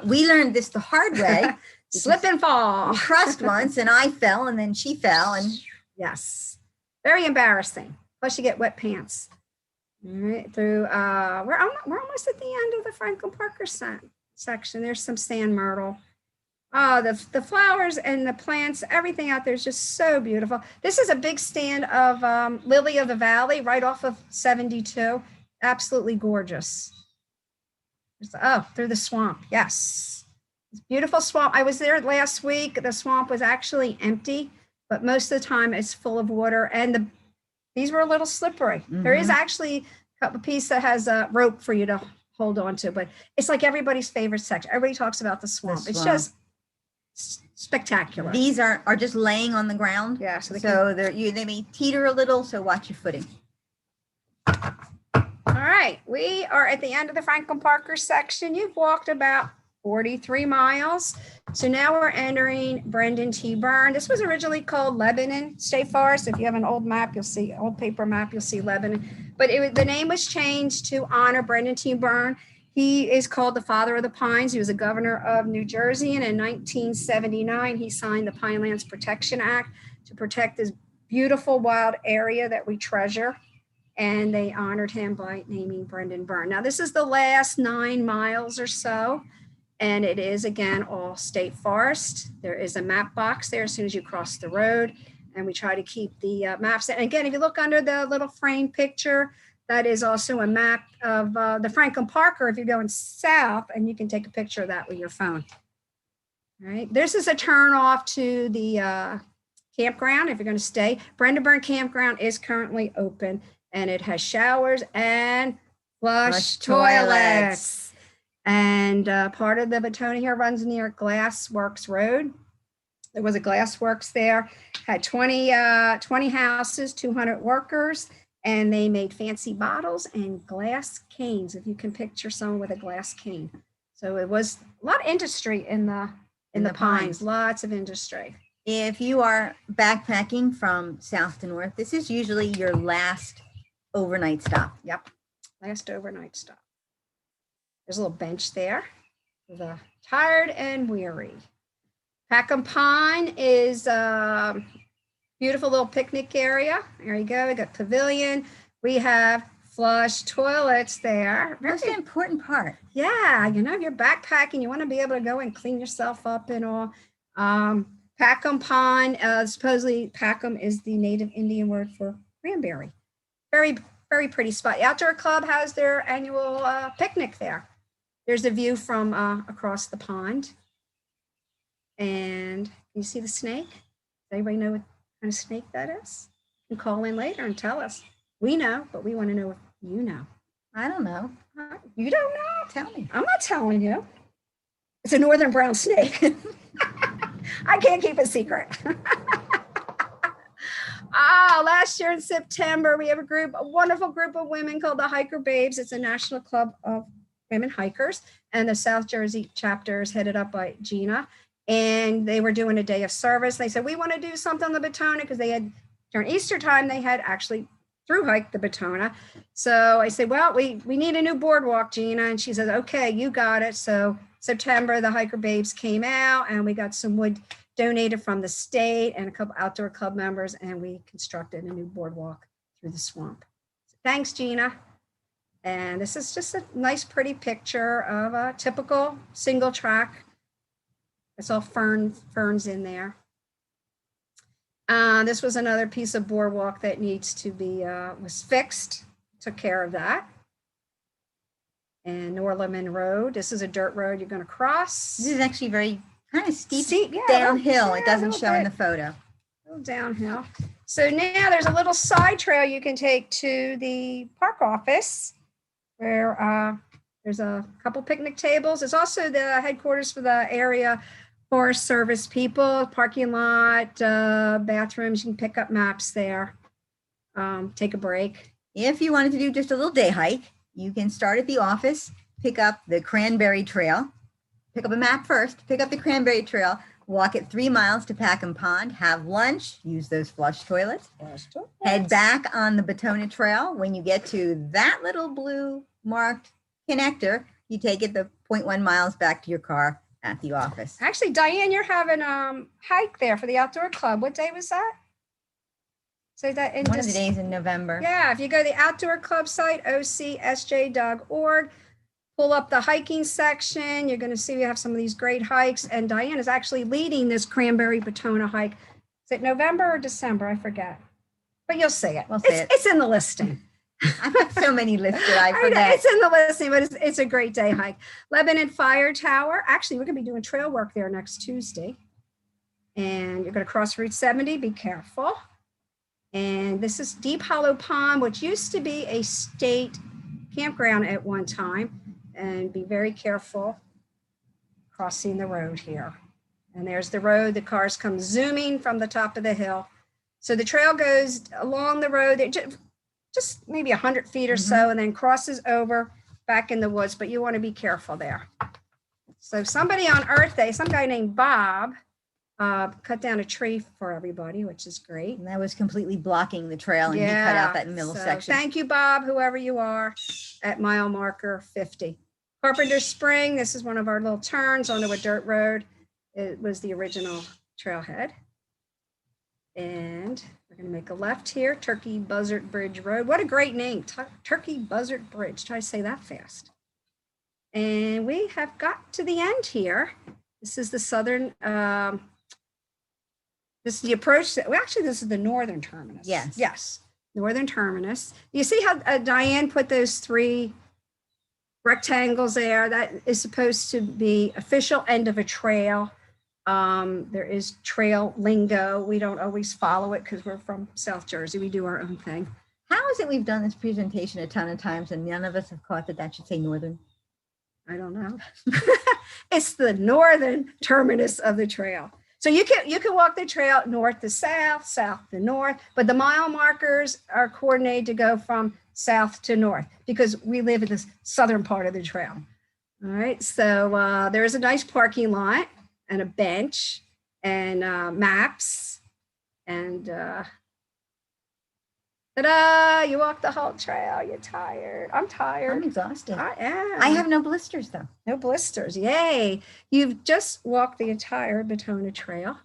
[SPEAKER 1] We learned this the hard way.
[SPEAKER 3] Slip and fall.
[SPEAKER 1] We crossed once and I fell and then she fell. And
[SPEAKER 3] yes, very embarrassing. Plus you get wet pants. All right, through, we're almost at the end of the Franklin Parker section. There's some sand myrtle. Oh, the flowers and the plants, everything out there is just so beautiful. This is a big stand of Lily of the Valley right off of 72. Absolutely gorgeous. Through the swamp. Yes. It's beautiful swamp. I was there last week. The swamp was actually empty, but most of the time it's full of water. And these were a little slippery. Mm-hmm. There is actually a piece that has a rope for you to hold on to, but it's like everybody's favorite section. Everybody talks about the swamp. It's just spectacular.
[SPEAKER 1] These are just laying on the ground.
[SPEAKER 3] Yeah.
[SPEAKER 1] So they may teeter a little, so watch your footing.
[SPEAKER 3] All right. We are at the end of the Franklin Parker section. You've walked about 43 miles. So now we're entering Brendan T. Byrne. This was originally called Lebanon State Forest. If you have an old map, old paper map, you'll see Lebanon. But the name was changed to honor Brendan T. Byrne. He is called the father of the pines. He was a governor of New Jersey. And in 1979, he signed the Pinelands Protection Act to protect this beautiful wild area that we treasure. And they honored him by naming Brendan Byrne. Now, this is the last 9 miles or so. And it is, again, all state forest. There is a map box there as soon as you cross the road. And we try to keep the maps. And again, if you look under the little frame picture, that is also a map of the Franklin Parker if you're going south, and you can take a picture of that with your phone. All right. This is a turn off to the campground if you're going to stay. Brendan Byrne Campground is currently open, and it has showers and flush toilets. And part of the Batona here runs near Glassworks Road. There was a Glassworks there, had 20 houses, 200 workers, and they made fancy bottles and glass canes, if you can picture someone with a glass cane. So it was a lot of industry in the pines, lots of industry.
[SPEAKER 1] If you are backpacking from south to north, this is usually your last overnight stop.
[SPEAKER 3] Yep, last overnight stop. There's a little bench there for the tired and weary. Pakim Pine is a beautiful little picnic area. There you go. We got pavilion. We have flush toilets there.
[SPEAKER 1] That's the important part.
[SPEAKER 3] Yeah, if you're backpacking, you want to be able to go and clean yourself up and all. Pakim Pine, supposedly Pakim is the native Indian word for cranberry. Very, very pretty spot. The Outdoor Club has their annual picnic there. There's a view from across the pond. And you see the snake? Does anybody know what kind of snake that is? You can call in later and tell us. We know, but we want to know if you know.
[SPEAKER 1] I don't know.
[SPEAKER 3] You don't know?
[SPEAKER 1] Tell me.
[SPEAKER 3] I'm not telling you. It's a northern brown snake. I can't keep a secret. Last year in September, we have a wonderful group of women called the Hiker Babes. It's a national club of women hikers, and the South Jersey chapter is headed up by Gina. And they were doing a day of service. They said, we want to do something on the Batona, because they had, during Easter time, they had actually thru hiked the Batona. So I said, well, we need a new boardwalk, Gina. And she said, okay, you got it. So September, the Hiker Babes came out, and we got some wood donated from the state and a couple outdoor club members, and we constructed a new boardwalk through the swamp. So thanks, Gina. And this is just a nice, pretty picture of a typical single track. It's all ferns in there. This was another piece of boardwalk that needs to be, was fixed. Took care of that. And Norlaman Road. This is a dirt road you're going to cross.
[SPEAKER 1] This is actually very Kind of steep,
[SPEAKER 3] Steep, yeah,
[SPEAKER 1] downhill. It
[SPEAKER 3] yeah, a
[SPEAKER 1] doesn't
[SPEAKER 3] little
[SPEAKER 1] show in the
[SPEAKER 3] bit.
[SPEAKER 1] photo.
[SPEAKER 3] A little downhill. So now there's a little side trail you can take to the park office where there's a couple picnic tables. It's also the headquarters for the area Forest Service people, parking lot, bathrooms. You can pick up maps there, take a break.
[SPEAKER 1] If you wanted to do just a little day hike, you can start at the office, pick up the Cranberry Trail, pick up a map first, pick up the Cranberry Trail, walk it 3 miles to Pakim Pond, have lunch, use those flush toilets, head back on the Batona Trail. When you get to that little blue marked connector, you take it the 0.1 miles back to your car at the office.
[SPEAKER 3] Actually, Diane, you're having hike there for the outdoor club. What day was that? So that in
[SPEAKER 1] One of the days in November.
[SPEAKER 3] Yeah, if you go to the outdoor club site, ocsj.org, pull up the hiking section, you're going to see we have some of these great hikes. And Diane is actually leading this Cranberry Batona hike. Is it November or December? I forget. But you'll see it.
[SPEAKER 1] We'll see it.
[SPEAKER 3] It's in the listing.
[SPEAKER 1] I've got so many listed, I
[SPEAKER 3] know,
[SPEAKER 1] forget.
[SPEAKER 3] it's in the listing, but it's a great day hike. Lebanon Fire Tower. Actually, we're going to be doing trail work there next Tuesday. And you're going to cross Route 70. Be careful. And this is Deep Hollow Pond, which used to be a state campground at one time. And be very careful crossing the road here. And there's the road. The cars come zooming from the top of the hill. So the trail goes along the road, just maybe 100 feet or so, and then crosses over back in the woods. But you want to be careful there. So somebody on Earth Day, some guy named Bob, cut down a tree for everybody, which is great.
[SPEAKER 1] And that was completely blocking the trail, and he cut out that middle section.
[SPEAKER 3] Thank you, Bob, whoever you are, at mile marker 50. Carpenter Spring, this is one of our little turns onto a dirt road. It was the original trailhead. And we're going to make a left here, Turkey Buzzard Bridge Road. What a great name, Turkey Buzzard Bridge. Try to say that fast. And we have got to the end here. This is the southern, this is the approach. Well, actually, this is the northern terminus.
[SPEAKER 1] Yes.
[SPEAKER 3] Yes, northern terminus. You see how Diane put those 3 rectangles there? That is supposed to be official end of a trail. There is trail lingo. We don't always follow it because we're from South Jersey. We do our own thing.
[SPEAKER 1] How is it we've done this presentation a ton of times and none of us have caught that should say northern?
[SPEAKER 3] I don't know. It's the northern terminus of the trail. So you can walk the trail north to south, south to north, but the mile markers are coordinated to go from south to north because we live in this southern part of the trail. All right, so there is a nice parking lot and a bench and maps and ta-da, you walk the whole trail. You're tired. I'm tired.
[SPEAKER 1] I'm exhausted.
[SPEAKER 3] I am.
[SPEAKER 1] I have no blisters though.
[SPEAKER 3] No blisters. Yay. You've just walked the entire Batona Trail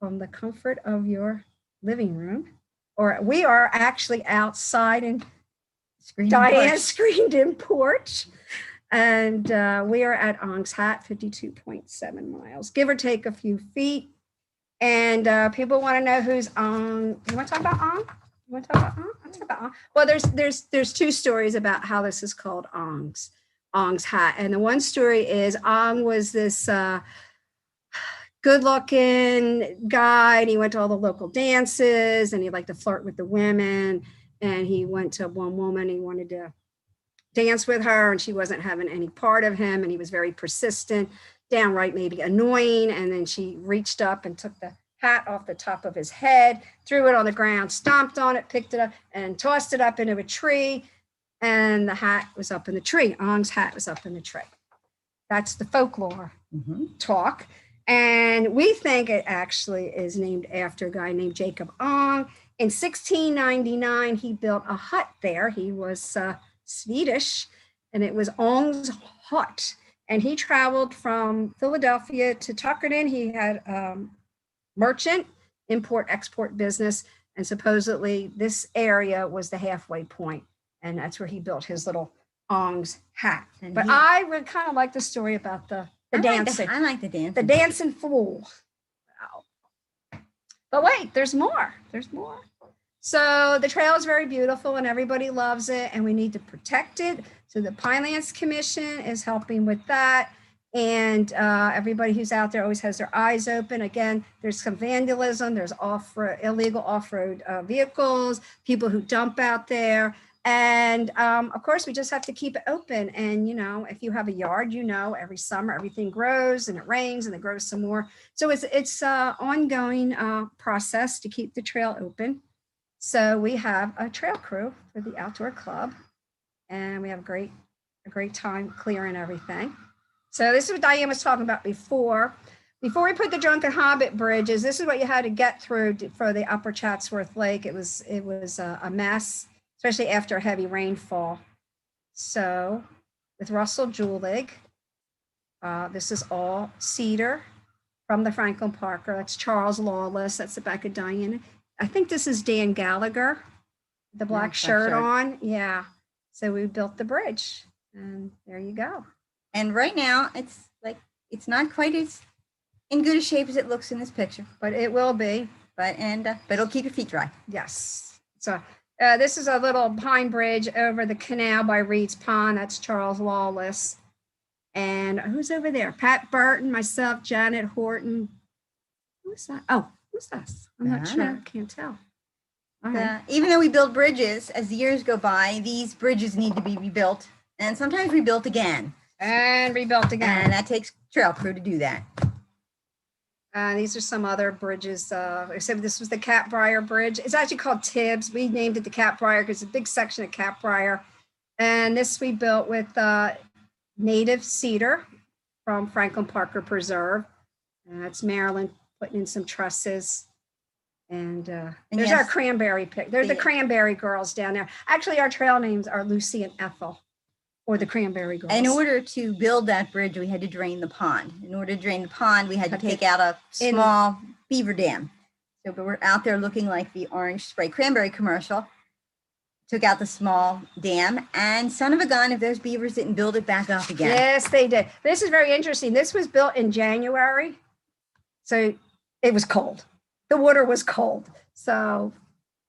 [SPEAKER 3] from the comfort of your living room. Or we are actually outside in Diane's screened-in porch. And we are at Ong's Hat, 52.7 miles, give or take a few feet. And people want to know who's Ong. You want to talk about Ong? You want to talk about Ong? I'll talk about Ong. Well, there's 2 stories about how this is called Ong's Hat. And the one story is Ong was this good-looking guy, and he went to all the local dances, and he liked to flirt with the women. And he went to one woman, he wanted to dance with her, and she wasn't having any part of him, and he was very persistent, downright maybe annoying. And then she reached up and took the hat off the top of his head, threw it on the ground, stomped on it, picked it up, and tossed it up into a tree. And the hat was up in the tree. Ong's hat was up in the tree. That's the folklore talk. And we think it actually is named after a guy named Jacob Ong. In 1699, he built a hut there. He was Swedish, and it was Ong's hut. And he traveled from Philadelphia to Tuckerton. He had merchant import-export business, and supposedly this area was the halfway point, and that's where he built his little Ong's hat. But I would kind of like the story about the dancing.
[SPEAKER 1] I like the dancing.
[SPEAKER 3] The dancing fool. Wow. But wait, there's more. There's more. So the trail is very beautiful and everybody loves it, and we need to protect it. So the Pinelands Commission is helping with that. And everybody who's out there always has their eyes open. Again, there's some vandalism, there's illegal off-road vehicles, people who dump out there. And of course, we just have to keep it open. And, you know, if you have a yard, you know, every summer, everything grows and it rains and it grows some more. So it's an ongoing process to keep the trail open. So we have a trail crew for the outdoor club, and we have a great time clearing everything. So this is what Diane was talking about before. Before we put the Drunken Hobbit bridges, this is what you had to get through for the Upper Chatsworth Lake. It was a mess, especially after a heavy rainfall. So with Russell Julig, this is all cedar from the Franklin Parker. That's Charles Lawless. That's the back of Diane. I think this is Dan Gallagher, the black shirt on. Yeah. So we built the bridge, and there you go.
[SPEAKER 1] And right now, it's not quite as in good a shape as it looks in this picture,
[SPEAKER 3] But it will be.
[SPEAKER 1] but it'll keep your feet dry.
[SPEAKER 3] Yes. So this is a little pine bridge over the canal by Reed's Pond. That's Charles Lawless. And who's over there? Pat Burton, myself, Janet Wharton. Who's that? Oh, who's this? I'm not sure. I can't tell. All right.
[SPEAKER 1] Even though we build bridges, as the years go by, these bridges need to be rebuilt and sometimes rebuilt again.
[SPEAKER 3] And rebuilt again.
[SPEAKER 1] And that takes trail crew to do that.
[SPEAKER 3] These are some other bridges. Except this was the Catbrier Bridge. It's actually called Tibbs. We named it the Catbrier because it's a big section of Catbrier. And this we built with native cedar from Franklin Parker Preserve. That's Maryland putting in some trusses. And there's
[SPEAKER 1] yes,
[SPEAKER 3] our cranberry pick. They're the cranberry girls down there. Actually, our trail names are Lucy and Ethel, or the cranberry girls.
[SPEAKER 1] And in order to build that bridge, we had to drain the pond. In order to drain the pond, we had to take out a small beaver dam. So but we're out there looking like the orange spray cranberry commercial. Took out the small dam, and son of a gun if those beavers didn't build it back up again.
[SPEAKER 3] Yes, they did. This is very interesting. This was built in January. So it was cold. The water was cold. So,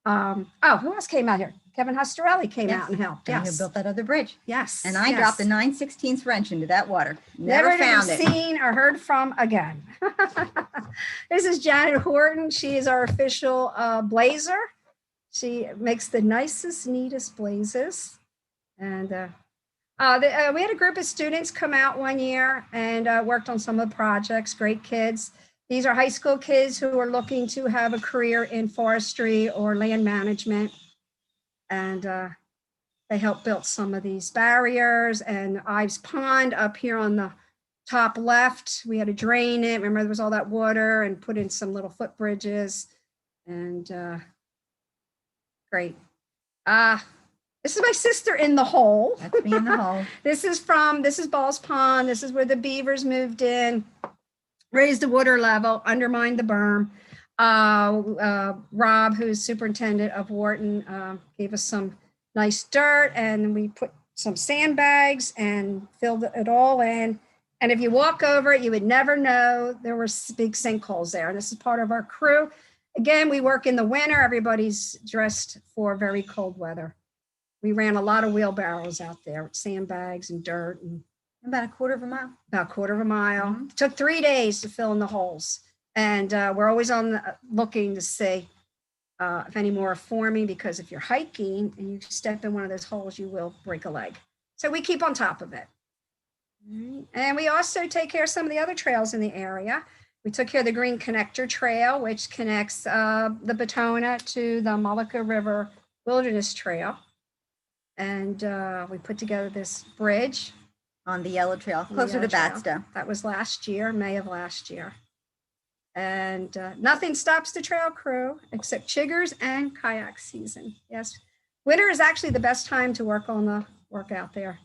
[SPEAKER 3] who else came out here? Kevin Hostarelli came out and helped.
[SPEAKER 1] And
[SPEAKER 3] Yes.
[SPEAKER 1] he built that other bridge.
[SPEAKER 3] Yes.
[SPEAKER 1] And I dropped the 9/16 wrench into that water.
[SPEAKER 3] Never
[SPEAKER 1] found it.
[SPEAKER 3] seen or heard from again. This is Janet Wharton. She is our official blazer. She makes the nicest, neatest blazes. And we had a group of students come out one year and worked on some of the projects. Great kids. These are high school kids who are looking to have a career in forestry or land management. And they helped build some of these barriers. And Ives Pond up here on the top left, we had to drain it. Remember, there was all that water, and put in some little footbridges. And great. This is my sister in the hole.
[SPEAKER 1] That's me in the hole.
[SPEAKER 3] This is Ball's Pond. This is where the beavers moved in, raised the water level, undermined the berm. Rob, who's superintendent of Wharton, gave us some nice dirt, and we put some sandbags and filled it all in. And if you walk over it, you would never know there were big sinkholes there. And this is part of our crew. Again, we work in the winter. Everybody's dressed for very cold weather. We ran a lot of wheelbarrows out there with sandbags and dirt. And
[SPEAKER 1] About a quarter of a mile.
[SPEAKER 3] about a quarter of a mile.
[SPEAKER 1] Mhm.
[SPEAKER 3] It took 3 days to fill in the holes. And we're always looking to see if any more are forming, because if you're hiking and you step in one of those holes, you will break a leg. So we keep on top of it. And we also take care of some of the other trails in the area. We took care of the Green Connector Trail, which connects the Batona to the Mullica River Wilderness Trail. And we put together this bridge
[SPEAKER 1] On the yellow trail, closer to
[SPEAKER 3] Yellow Trail.
[SPEAKER 1] Batsto.
[SPEAKER 3] That was last year, May of last year. And nothing stops the trail crew except chiggers and kayak season. Yes, winter is actually the best time to work out there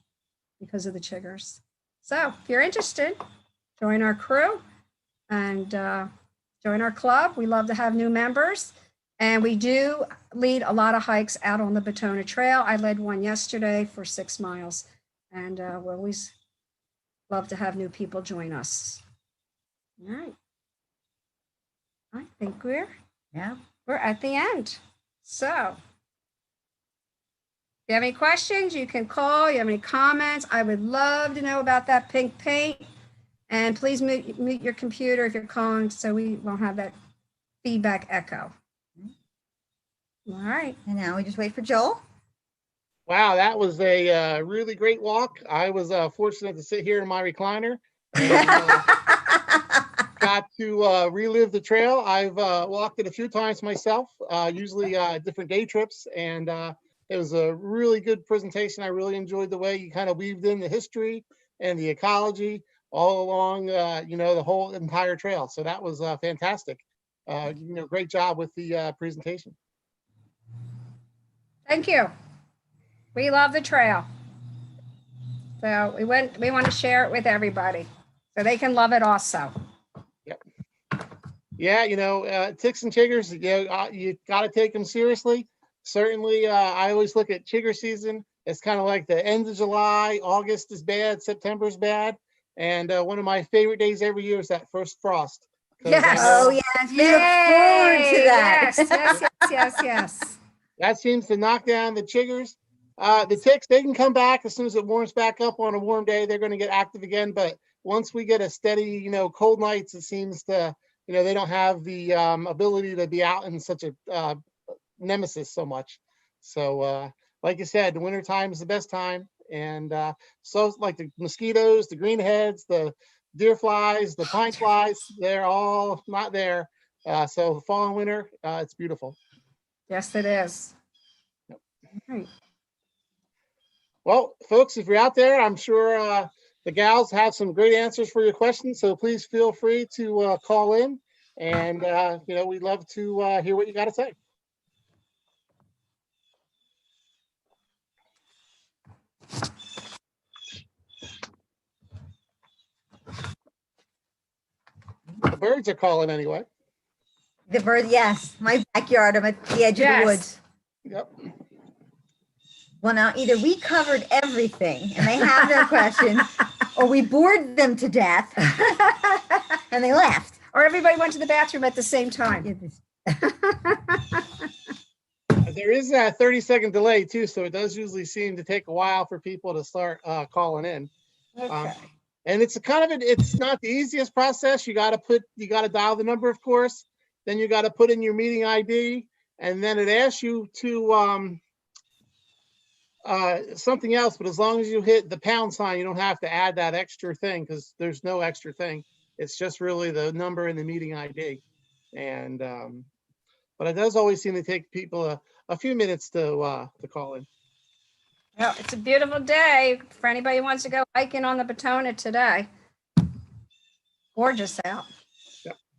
[SPEAKER 3] because of the chiggers. So if you're interested, join our crew and join our club. We love to have new members. And we do lead a lot of hikes out on the Batona Trail. I led one yesterday for 6 miles. And we always love to have new people join us. All right. I think we're at the end. So if you have any questions, you can call. You have any comments? I would love to know about that pink paint. And please mute your computer if you're calling so we won't have that feedback echo. All right.
[SPEAKER 1] And now we just wait for Joel.
[SPEAKER 2] Wow, that was a really great walk. I was fortunate to sit here in my recliner and got to relive the trail. I've walked it a few times myself, usually different day trips, and it was a really good presentation. I really enjoyed the way you kind of weaved in the history and the ecology all along, the whole entire trail. So that was fantastic. Great job with the presentation.
[SPEAKER 3] Thank you. We love the trail. So we want to share it with everybody so they can love it also.
[SPEAKER 2] Yep. Yeah, ticks and chiggers, you got to take them seriously. Certainly, I always look at chigger season. It's kind of like the end of July. August is bad. September's bad. And one of my favorite days every year is that first frost.
[SPEAKER 3] Yes.
[SPEAKER 1] Oh, yes. We look forward to that.
[SPEAKER 3] Yes.
[SPEAKER 2] That seems to knock down the chiggers. The ticks, they can come back as soon as it warms back up on a warm day. They're going to get active again. But once we get a steady, cold nights, it seems to, they don't have the ability to be out in such a nemesis so much. So like you said, the winter time is the best time. And so like the mosquitoes, the greenheads, the deer flies, the pine flies, they're all not there. So fall and winter, it's beautiful.
[SPEAKER 3] Yes, it is.
[SPEAKER 2] Yep.
[SPEAKER 3] Right.
[SPEAKER 2] Well, folks, if you're out there, I'm sure the gals have some great answers for your questions. So please feel free to call in, and we'd love to hear what you got to say. The birds are calling anyway.
[SPEAKER 1] The bird, yes. My backyard. I'm at the edge of the woods.
[SPEAKER 2] Yep.
[SPEAKER 1] Well, now either we covered everything and they have their questions, or we bored them to death and they left.
[SPEAKER 3] Or everybody went to the bathroom at the same time.
[SPEAKER 2] There is a 30-second delay too, so it does usually seem to take a while for people to start calling in.
[SPEAKER 3] Okay.
[SPEAKER 2] And it's it's not the easiest process. You got to dial the number, of course. Then you got to put in your meeting ID, and then it asks you to something else. But as long as you hit the pound sign, you don't have to add that extra thing because there's no extra thing. It's just really the number and the meeting ID. And but it does always seem to take people a few minutes to call in.
[SPEAKER 3] Well, it's a beautiful day for anybody who wants to go hiking on the Batona today. Gorgeous out.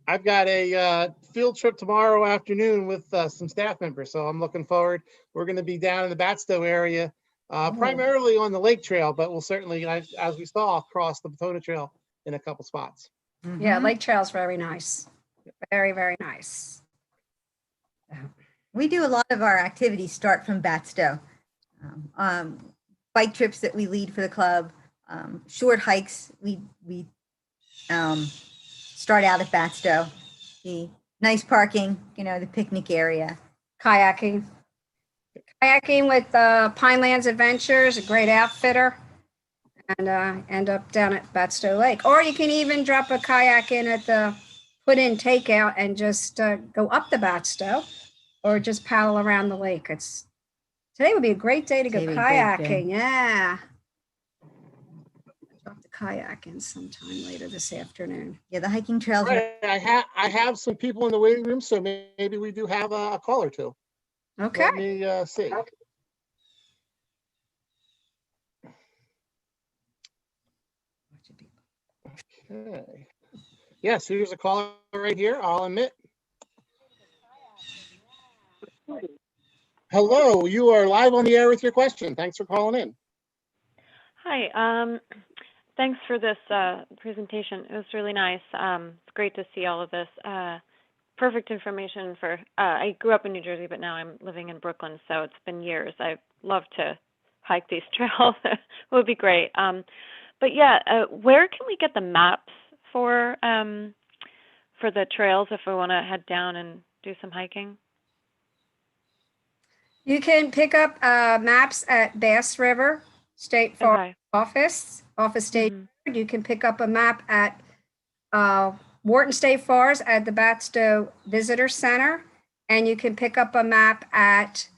[SPEAKER 2] I've got a field trip tomorrow afternoon with some staff members, so I'm looking forward. We're going to be down in the Batsto area, primarily on the lake trail, but we'll certainly, as we saw, cross the Batona Trail in a couple spots.
[SPEAKER 1] Mm-hmm.
[SPEAKER 3] Yeah, lake trail's very nice. Very, very nice.
[SPEAKER 1] We do a lot of our activities start from Batsto. Bike trips that we lead for the club, short hikes. We start out at Batsto, the nice parking, the picnic area.
[SPEAKER 3] Kayaking with Pinelands Adventures, a great outfitter, and end up down at Batsto Lake. Or you can even drop a kayak in at the put-in takeout and just go up the Batsto, or just paddle around the lake. Today would be a great day to go kayaking. Yeah. Drop the kayak in sometime later this afternoon.
[SPEAKER 1] Yeah, the hiking trails.
[SPEAKER 2] Right. I have some people in the waiting room, so maybe we do have a call or two.
[SPEAKER 3] Okay.
[SPEAKER 2] Let me see. Okay. Yes, here's a caller right here. I'll admit. Hello, you are live on the air with your question. Thanks for calling in.
[SPEAKER 4] Hi, thanks for this presentation. It was really nice. It's great to see all of this. Perfect information for, I grew up in New Jersey, but now I'm living in Brooklyn, so it's been years. I'd love to hike these trails. It would be great. But yeah, where can we get the maps for the trails if we want to head down and do some hiking?
[SPEAKER 3] You can pick up maps at Bass River State Forest Office State. You can pick up a map at Wharton State Forest at the Batsto Visitor Center, and you can pick up a map at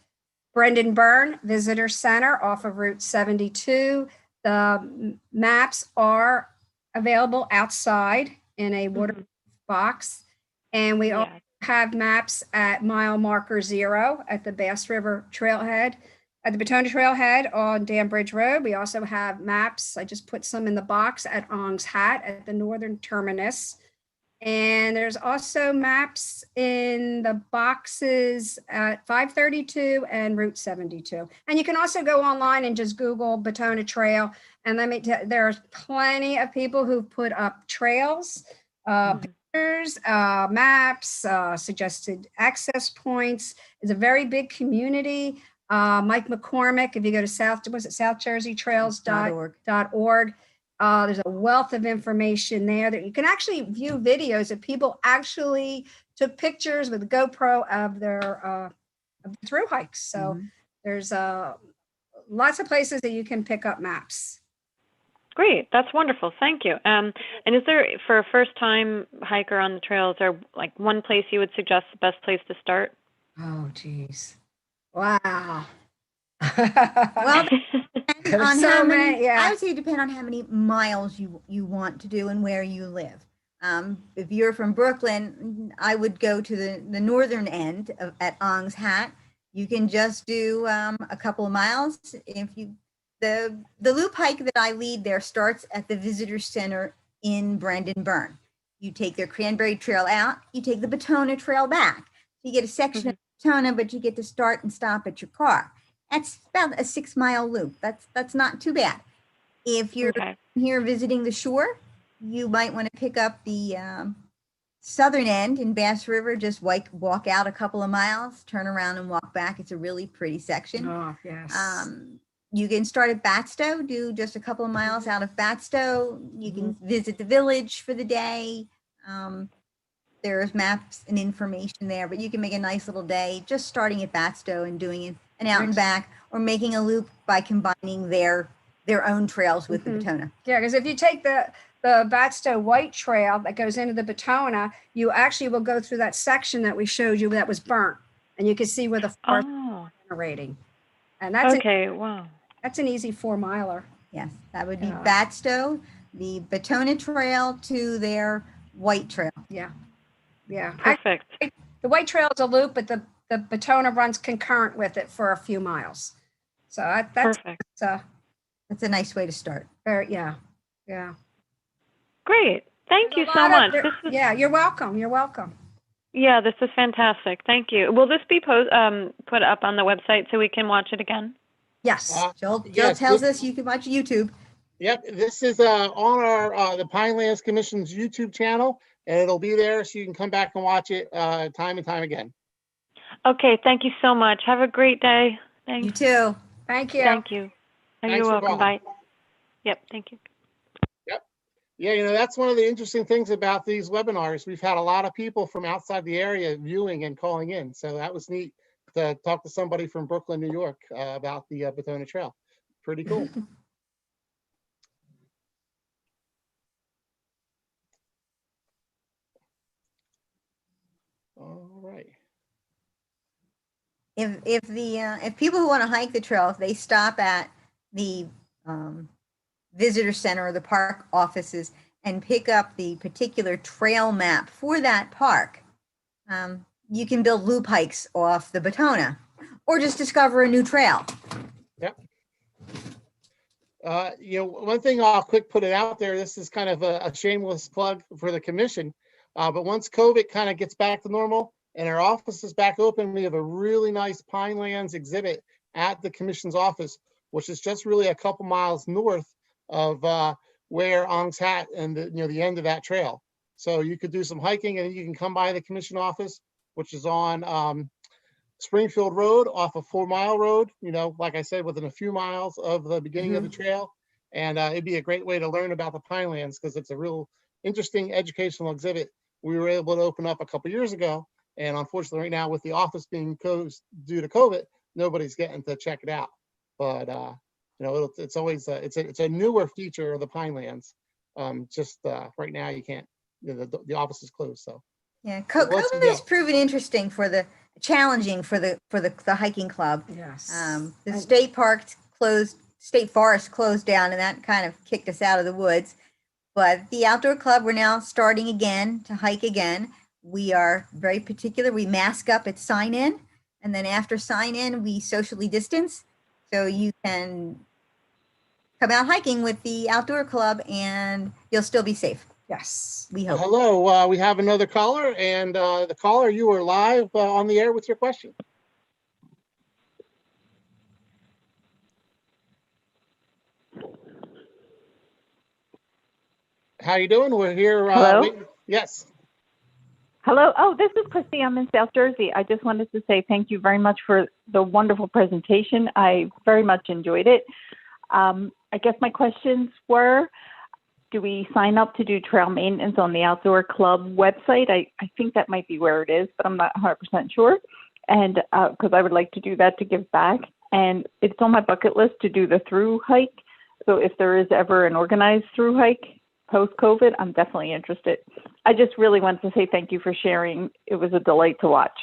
[SPEAKER 3] Byrne Visitor Center off of Route 72. The maps are available outside in a water box, and we also have maps at mile marker 0 at the Bass River Trailhead, at the Batona Trailhead on Dam Bridge Road. We also have maps, I just put some in the box, at Ong's Hat at the northern terminus. And there's also maps in the boxes at 532 and Route 72. And you can also go online and just Google Batona Trail. And let me tell you, there's plenty of people who put up trails, pictures, maps, suggested access points. It's a very big community. Mike McCormick, if you go to southjerseytrails.org, there's a wealth of information there that you can actually view videos of people actually took pictures with a GoPro of their through hikes. So there's lots of places that you can pick up maps.
[SPEAKER 4] Great, that's wonderful. Thank you. And is there, for a first-time hiker on the trail, is there like one place you would suggest the best place to start?
[SPEAKER 3] Oh, geez. Wow.
[SPEAKER 1] Well, on
[SPEAKER 3] so
[SPEAKER 1] how many,
[SPEAKER 3] many, yeah.
[SPEAKER 1] I would say it depends on how many miles you want to do and where you live. If you're from Brooklyn, I would go to the northern end at Ong's Hat. You can just do a couple of miles. If you the loop hike that I lead there starts at the visitor center in Byrne. You take their Cranberry Trail out, you take the Batona Trail back. You get a section of Batona, but you get to start and stop at your car. That's about a 6-mile loop. That's not too bad. If you're here visiting the shore, you might want to pick up the southern end in Bass River. Just walk out a couple of miles, turn around and walk back. It's a really pretty section.
[SPEAKER 3] Oh, yes.
[SPEAKER 1] You can start at Batsto, do just a couple of miles out of Batsto. You can visit the village for the day. There's maps and information there, but you can make a nice little day just starting at Batsto and doing an out and back, or making a loop by combining their own trails with the Batona.
[SPEAKER 3] Yeah, because if you take the Batsto White Trail that goes into the Batona, you actually will go through that section that we showed you that was burnt, and you can see where the forest is generating. And that's
[SPEAKER 4] wow.
[SPEAKER 3] That's an easy 4-miler.
[SPEAKER 1] Yes, that would be Batsto, the Batona Trail to their White Trail.
[SPEAKER 3] Yeah, yeah.
[SPEAKER 4] Perfect.
[SPEAKER 3] The White Trail is a loop, but the Batona runs concurrent with it for a few miles. So that's
[SPEAKER 4] perfect.
[SPEAKER 1] That's a nice way to start.
[SPEAKER 3] Yeah.
[SPEAKER 4] Great. Thank you so much.
[SPEAKER 3] Yeah, you're welcome. You're welcome.
[SPEAKER 4] Yeah, this is fantastic. Thank you. Will this be put up on the website so we can watch it again?
[SPEAKER 3] Yes.
[SPEAKER 1] Jill tells us you can watch YouTube.
[SPEAKER 2] Yep, this is on our the Pinelands Commission's YouTube channel, and it'll be there so you can come back and watch it time and time again.
[SPEAKER 4] Okay, thank you so much. Have a great day. Thanks.
[SPEAKER 1] You too.
[SPEAKER 3] Thank you.
[SPEAKER 4] Thank you. You're welcome. Bye. Yep, thank you.
[SPEAKER 2] Yep. Yeah, that's one of the interesting things about these webinars. We've had a lot of people from outside the area viewing and calling in. So that was neat to talk to somebody from Brooklyn, New York about the Batona Trail. Pretty cool. All right.
[SPEAKER 1] If people who want to hike the trail, if they stop at the visitor center or the park offices and pick up the particular trail map for that park, you can build loop hikes off the Batona, or just discover a new trail.
[SPEAKER 2] Yep. One thing I'll quick put it out there. This is kind of a shameless plug for the commission. But once COVID kind of gets back to normal and our office is back open, we have a really nice Pinelands exhibit at the commission's office, which is just really a couple miles north of where Ong's Hat and the end of that trail. So you could do some hiking, and you can come by the commission office, which is on Springfield Road off of 4 Mile Road, like I said, within a few miles of the beginning of the trail. And it'd be a great way to learn about the Pinelands, because it's a real interesting educational exhibit we were able to open up a couple years ago. And unfortunately, right now, with the office being closed due to COVID, nobody's getting to check it out. But it's always it's a newer feature of the Pinelands, Just right now you can't, the office is closed, so.
[SPEAKER 1] Yeah,
[SPEAKER 2] Let's
[SPEAKER 1] COVID
[SPEAKER 2] go.
[SPEAKER 1] has proven interesting challenging for the hiking club.
[SPEAKER 3] Yes.
[SPEAKER 1] The state park closed, state forest closed down, and that kind of kicked us out of the woods. But the outdoor club, we're now starting again to hike again. We are very particular. We mask up at sign in, and then after sign in, we socially distance. So you can come out hiking with the outdoor club and you'll still be safe.
[SPEAKER 3] Yes.
[SPEAKER 1] We hope.
[SPEAKER 2] Hello, we have another caller, and the caller, you are live on the air with your question. How you doing? We're here.
[SPEAKER 5] Hello?
[SPEAKER 2] Yes.
[SPEAKER 5] Hello. Oh, this is Christy. I'm in South Jersey. I just wanted to say thank you very much for the wonderful presentation. I very much enjoyed it. I guess my questions were, do we sign up to do trail maintenance on the outdoor club website? I think that might be where it is, but I'm not 100% sure. And because I would like to do that to give back. And it's on my bucket list to do the thru hike. So if there is ever an organized thru hike post-COVID, I'm definitely interested. I just really want to say thank you for sharing. It was a delight to watch.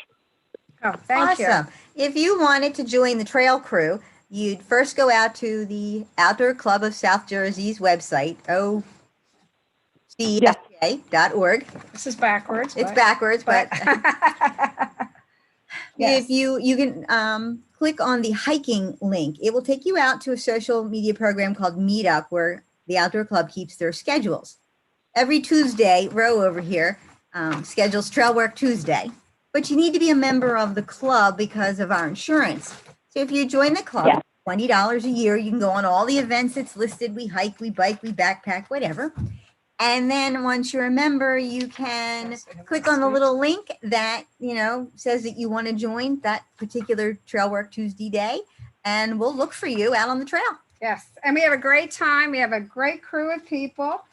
[SPEAKER 3] Oh, thank you.
[SPEAKER 1] Awesome. If you wanted to join the trail crew, you'd first go out to the Outdoor Club of South Jersey's website, ocsa.org.
[SPEAKER 3] This is backwards.
[SPEAKER 1] It's backwards, but
[SPEAKER 3] Yes.
[SPEAKER 1] if you can click on the hiking link, it will take you out to a social media program called Meetup, where the Outdoor Club keeps their schedules. Every Tuesday, Row over here schedules Trail Work Tuesday, but you need to be a member of the club because of our insurance. So if you join the club,
[SPEAKER 5] Yeah.
[SPEAKER 1] $20 a year, you can go on all the events that's listed. We hike, we bike, we backpack, whatever. And then once you're a member, you can click on the little link that, says that you want to join that particular Trail Work Tuesday day, and we'll look for you out on the trail.
[SPEAKER 3] Yes, and we have a great time. We have a great crew of people,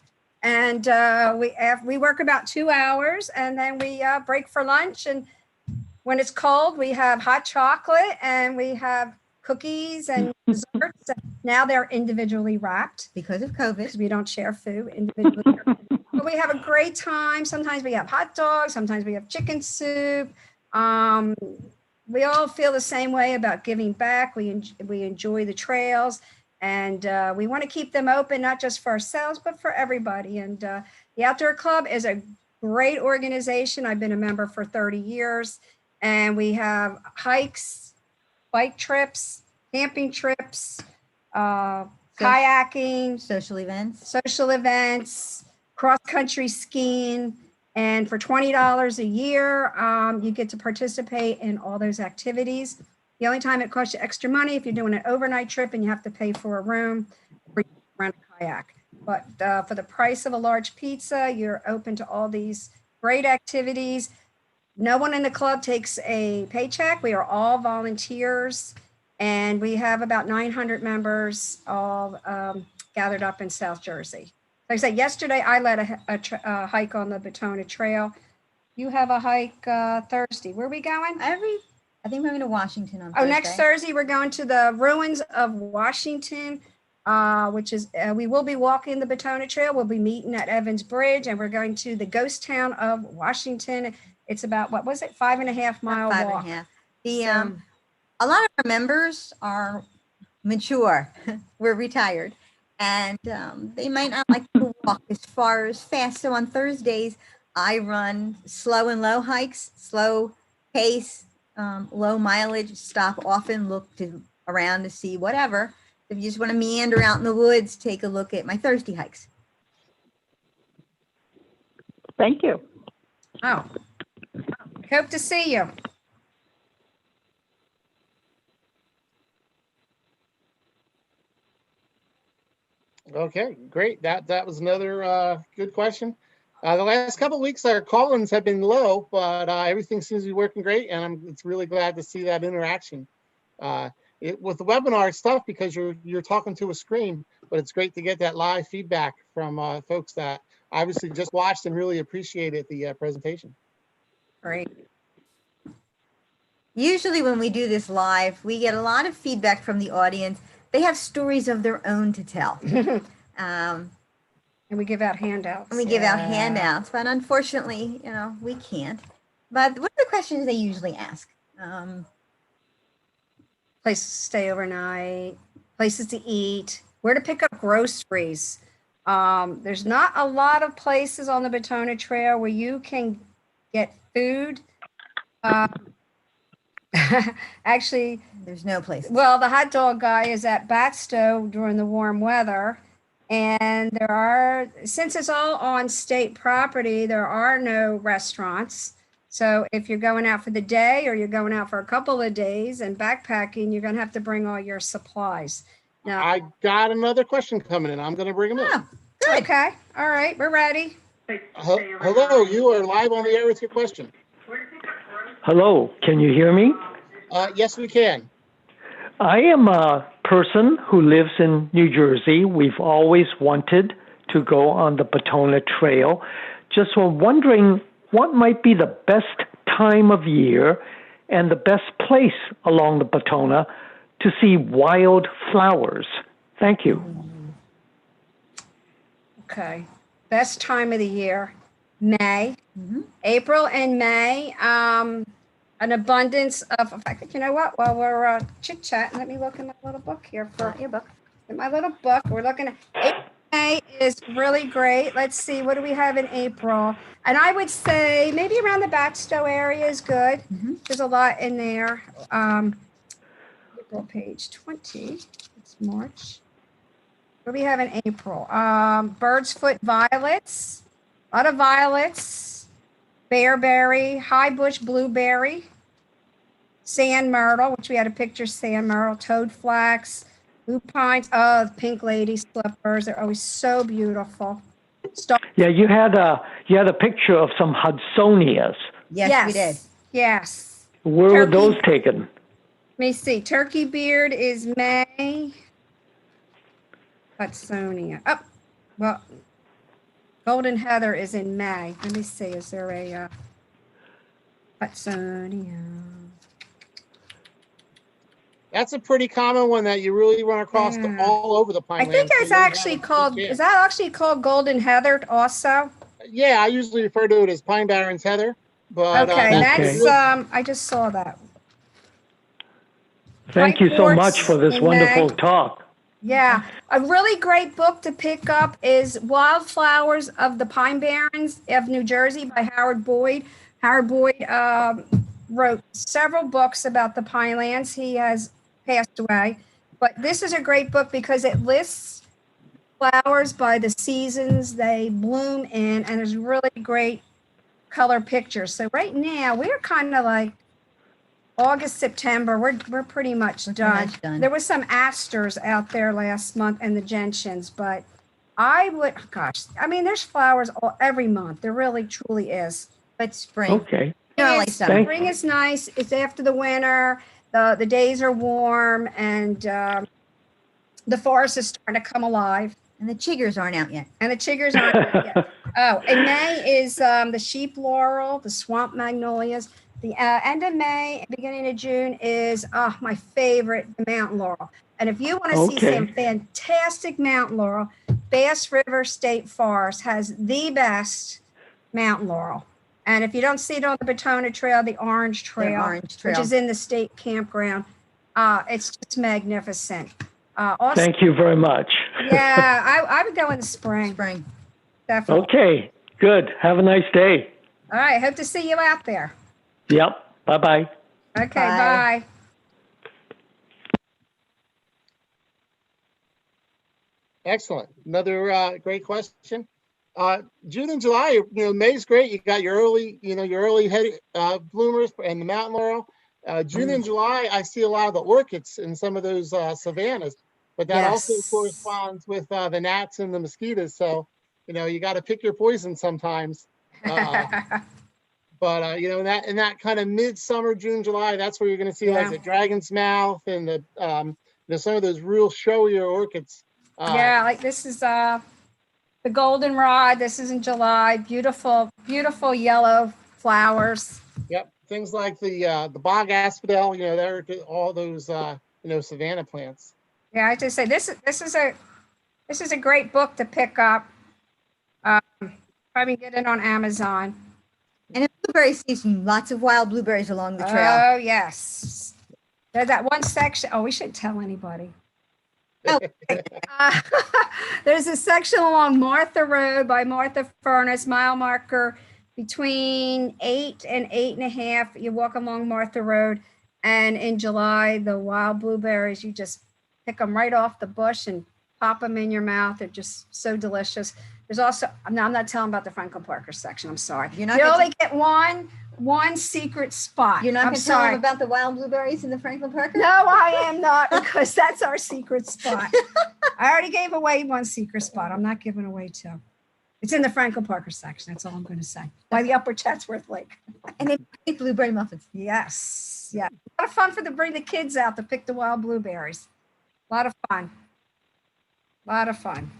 [SPEAKER 3] and we work about 2 hours, and then we break for lunch. And when it's cold, we have hot chocolate, and we have cookies and desserts. Now they're individually wrapped
[SPEAKER 1] Because of COVID.
[SPEAKER 3] because we don't share food individually. But we have a great time. Sometimes we have hot dogs. Sometimes we have chicken soup. We all feel the same way about giving back. We enjoy the trails. And we want to keep them open, not just for ourselves, but for everybody. And the Outdoor Club is a great organization. I've been a member for 30 years. And we have hikes, bike trips, camping trips, kayaking,
[SPEAKER 1] Social events.
[SPEAKER 3] cross-country skiing. And for $20 a year, you get to participate in all those activities. The only time it costs you extra money if you're doing an overnight trip and you have to pay for a room or you rent a kayak. But for the price of a large pizza, you're open to all these great activities. No one in the club takes a paycheck. We are all volunteers, and we have about 900 members all gathered up in South Jersey. Like I said, yesterday I led a hike on the Batona Trail. You have a hike Thursday. Where are we going?
[SPEAKER 1] I think we're going to Washington on
[SPEAKER 3] Oh,
[SPEAKER 1] Thursday.
[SPEAKER 3] next Thursday, we're going to the ruins of Washington, which is, we will be walking the Batona Trail. We'll be meeting at Evans Bridge, and we're going to the ghost town of Washington. It's about, 5.5 mile
[SPEAKER 1] About
[SPEAKER 3] walk.
[SPEAKER 1] 5.5. A lot of our members are mature. We're retired, and they might not like to walk as far as fast. So on Thursdays, I run slow and low hikes, slow pace, low mileage, stop often, look around to see whatever. If you just want to meander out in the woods, take a look at my Thursday hikes.
[SPEAKER 5] Thank you.
[SPEAKER 3] Oh, hope to see you.
[SPEAKER 2] Okay, great. That was another good question. The last couple of weeks, our call-ins have been low, but everything seems to be working great, and it's really glad to see that interaction. With the webinar, it's tough because you're talking to a screen, but it's great to get that live feedback from folks that obviously just watched and really appreciated the presentation.
[SPEAKER 3] Great.
[SPEAKER 1] Usually when we do this live, we get a lot of feedback from the audience. They have stories of their own to tell.
[SPEAKER 3] And we give out handouts.
[SPEAKER 1] And we give out
[SPEAKER 3] Yeah.
[SPEAKER 1] handouts, but unfortunately, we can't. But what are the questions they usually ask?
[SPEAKER 3] Places to stay overnight, places to eat, where to pick up groceries. There's not a lot of places on the Batona Trail where you can get food. Actually,
[SPEAKER 1] There's no place.
[SPEAKER 3] well, the hot dog guy is at Batsto during the warm weather. And since it's all on state property, there are no restaurants. So if you're going out for the day or you're going out for a couple of days and backpacking, you're going to have to bring all your supplies. Now,
[SPEAKER 2] I got another question coming in. I'm going to bring them in.
[SPEAKER 1] Oh, good.
[SPEAKER 3] okay. All right. We're ready.
[SPEAKER 2] Hello, you are live on the air with your question.
[SPEAKER 6] Hello, can you hear me?
[SPEAKER 2] Yes, we can.
[SPEAKER 6] I am a person who lives in New Jersey. We've always wanted to go on the Batona Trail. Just were wondering what might be the best time of year and the best place along the Batona to see wild flowers. Thank you.
[SPEAKER 3] Okay. Best time of the year, May,
[SPEAKER 1] Mhm.
[SPEAKER 3] April and May. An abundance of, in fact, you know what? While we're chit-chatting, let me look in my little book here for
[SPEAKER 1] Your book.
[SPEAKER 3] in my little book. We're looking at April, May is really great. Let's see, what do we have in April? And I would say maybe around the Batsto area is good.
[SPEAKER 1] Mhm.
[SPEAKER 3] There's a lot in there. April, page 20. It's March. What do we have in April? Bird's foot violets, a lot of violets, bearberry, high bush blueberry, sand myrtle, which we had a picture, sand myrtle, toad flax, blue pines. Oh, the pink lady slippers. They're always so beautiful.
[SPEAKER 6] Yeah, you had a picture of some Hudsonias.
[SPEAKER 1] Yes, we did.
[SPEAKER 3] Yes.
[SPEAKER 6] Where were
[SPEAKER 3] Turkey.
[SPEAKER 6] those taken?
[SPEAKER 3] Let me see. Turkey beard is May. Hudsonia. Oh, well, golden heather is in May. Let me see. Is there a Hudsonia?
[SPEAKER 2] That's a pretty common one that you really run across
[SPEAKER 3] Yeah.
[SPEAKER 2] all over the
[SPEAKER 3] I
[SPEAKER 2] Pinelands.
[SPEAKER 3] think
[SPEAKER 2] so
[SPEAKER 3] it's
[SPEAKER 2] you have
[SPEAKER 3] actually
[SPEAKER 2] a good
[SPEAKER 3] called,
[SPEAKER 2] chance.
[SPEAKER 3] is that actually called golden heather also?
[SPEAKER 2] Yeah, I usually refer to it as Pine Barrens heather, but
[SPEAKER 3] Okay,
[SPEAKER 6] that's-
[SPEAKER 3] that's, I just saw that.
[SPEAKER 6] Thank you so much for this
[SPEAKER 3] in
[SPEAKER 6] wonderful
[SPEAKER 3] May.
[SPEAKER 6] talk.
[SPEAKER 3] Yeah, a really great book to pick up is Wildflowers of the Pine Barrens of New Jersey by Howard Boyd. Howard Boyd wrote several books about the Pinelands. He has passed away, but this is a great book because it lists flowers by the seasons they bloom in, and there's really great color pictures. So right now we're kind of like August, September, we're pretty much done. There was some asters out there last month and the gentians, but I would, gosh, I mean, there's flowers every month. There really, truly is.
[SPEAKER 1] But spring.
[SPEAKER 6] Okay.
[SPEAKER 1] No, like summer.
[SPEAKER 3] Spring is nice. It's after the winter. The days are warm, and the forest is starting to come alive.
[SPEAKER 1] And the chiggers aren't out yet.
[SPEAKER 3] And the chiggers aren't yet. Oh, and May is the sheep laurel, the swamp magnolias. The end of May, beginning of June is my favorite, the mountain laurel. And if you want to see
[SPEAKER 6] Okay.
[SPEAKER 3] some fantastic mountain laurel, Bass River State Forest has the best mountain laurel. And if you don't see it on the Batona Trail, the Orange Trail, which is in the state campground, it's just magnificent. Also,
[SPEAKER 6] Thank you very much.
[SPEAKER 3] yeah, I would go in the spring.
[SPEAKER 1] Spring.
[SPEAKER 3] Definitely.
[SPEAKER 6] Okay, good. Have a nice day.
[SPEAKER 3] All right. Hope to see you out there.
[SPEAKER 6] Yep. Bye-bye.
[SPEAKER 3] Okay.
[SPEAKER 1] Bye.
[SPEAKER 3] Bye.
[SPEAKER 2] Excellent. Another great question. June and July, May's great. You got your early head bloomers and the mountain laurel. June and July, I see a lot of the orchids in some of those savannas, but that also
[SPEAKER 3] Yes.
[SPEAKER 2] corresponds with the gnats and the mosquitoes. So, you got to pick your poison sometimes. But in that kind of midsummer, June, July, that's where you're going to see like the dragon's mouth and the some of those real showier orchids.
[SPEAKER 3] Yeah, like this is the goldenrod. This is in July. Beautiful, beautiful yellow flowers.
[SPEAKER 2] Yep, things like the bog asphodel. They're all those savanna plants.
[SPEAKER 3] Yeah, I just say this is a great book to pick up. Probably get it on Amazon.
[SPEAKER 1] And in blueberry season, lots of wild blueberries along the trail.
[SPEAKER 3] Oh, yes. There's that one section. Oh, we shouldn't tell anybody.
[SPEAKER 1] Oh.
[SPEAKER 3] Uh, there's a section along Martha Road by Martha Furnace, mile marker between 8 and 8.5. You walk along Martha Road, and in July, the wild blueberries, you just pick them right off the bush and pop them in your mouth. They're just so delicious. There's also, no, I'm not telling about the Franklin Parker section. I'm sorry.
[SPEAKER 1] You're not
[SPEAKER 3] You
[SPEAKER 1] gonna
[SPEAKER 3] only get one secret spot.
[SPEAKER 1] You're not
[SPEAKER 3] I'm
[SPEAKER 1] going to tell
[SPEAKER 3] sorry.
[SPEAKER 1] them about the wild blueberries in the Franklin Parker?
[SPEAKER 3] No, I am not, because that's our secret spot. I already gave away one secret spot. I'm not giving away two. It's in the Franklin Parker section. That's all I'm going to say. By the Upper Chatsworth Lake.
[SPEAKER 1] And they make blueberry muffins.
[SPEAKER 3] Yes. Yeah. A lot of fun bring the kids out to pick the wild blueberries. A lot of fun. A lot of fun.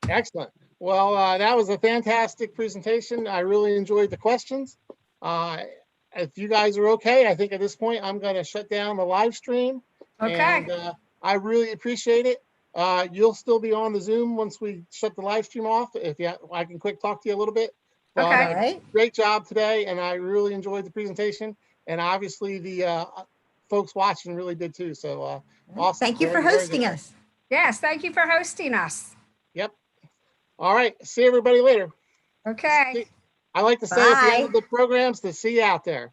[SPEAKER 2] Excellent. Well, that was a fantastic presentation. I really enjoyed the questions. If you guys are okay, I think at this point, I'm going to shut down the live stream.
[SPEAKER 3] Okay.
[SPEAKER 2] And I really appreciate it. You'll still be on the Zoom once we shut the live stream off. If you, I can quick talk to you a little bit. But,
[SPEAKER 3] Okay.
[SPEAKER 1] All right.
[SPEAKER 2] great job today, and I really enjoyed the presentation. And obviously, the folks watching really did too. So awesome.
[SPEAKER 1] Thank you for
[SPEAKER 2] Very, very
[SPEAKER 1] hosting
[SPEAKER 2] good.
[SPEAKER 1] us.
[SPEAKER 3] Yes. Thank you for hosting us.
[SPEAKER 2] Yep. All right. See everybody later.
[SPEAKER 3] Okay.
[SPEAKER 2] I like to say at the
[SPEAKER 1] Bye.
[SPEAKER 2] end of the programs to see you out there.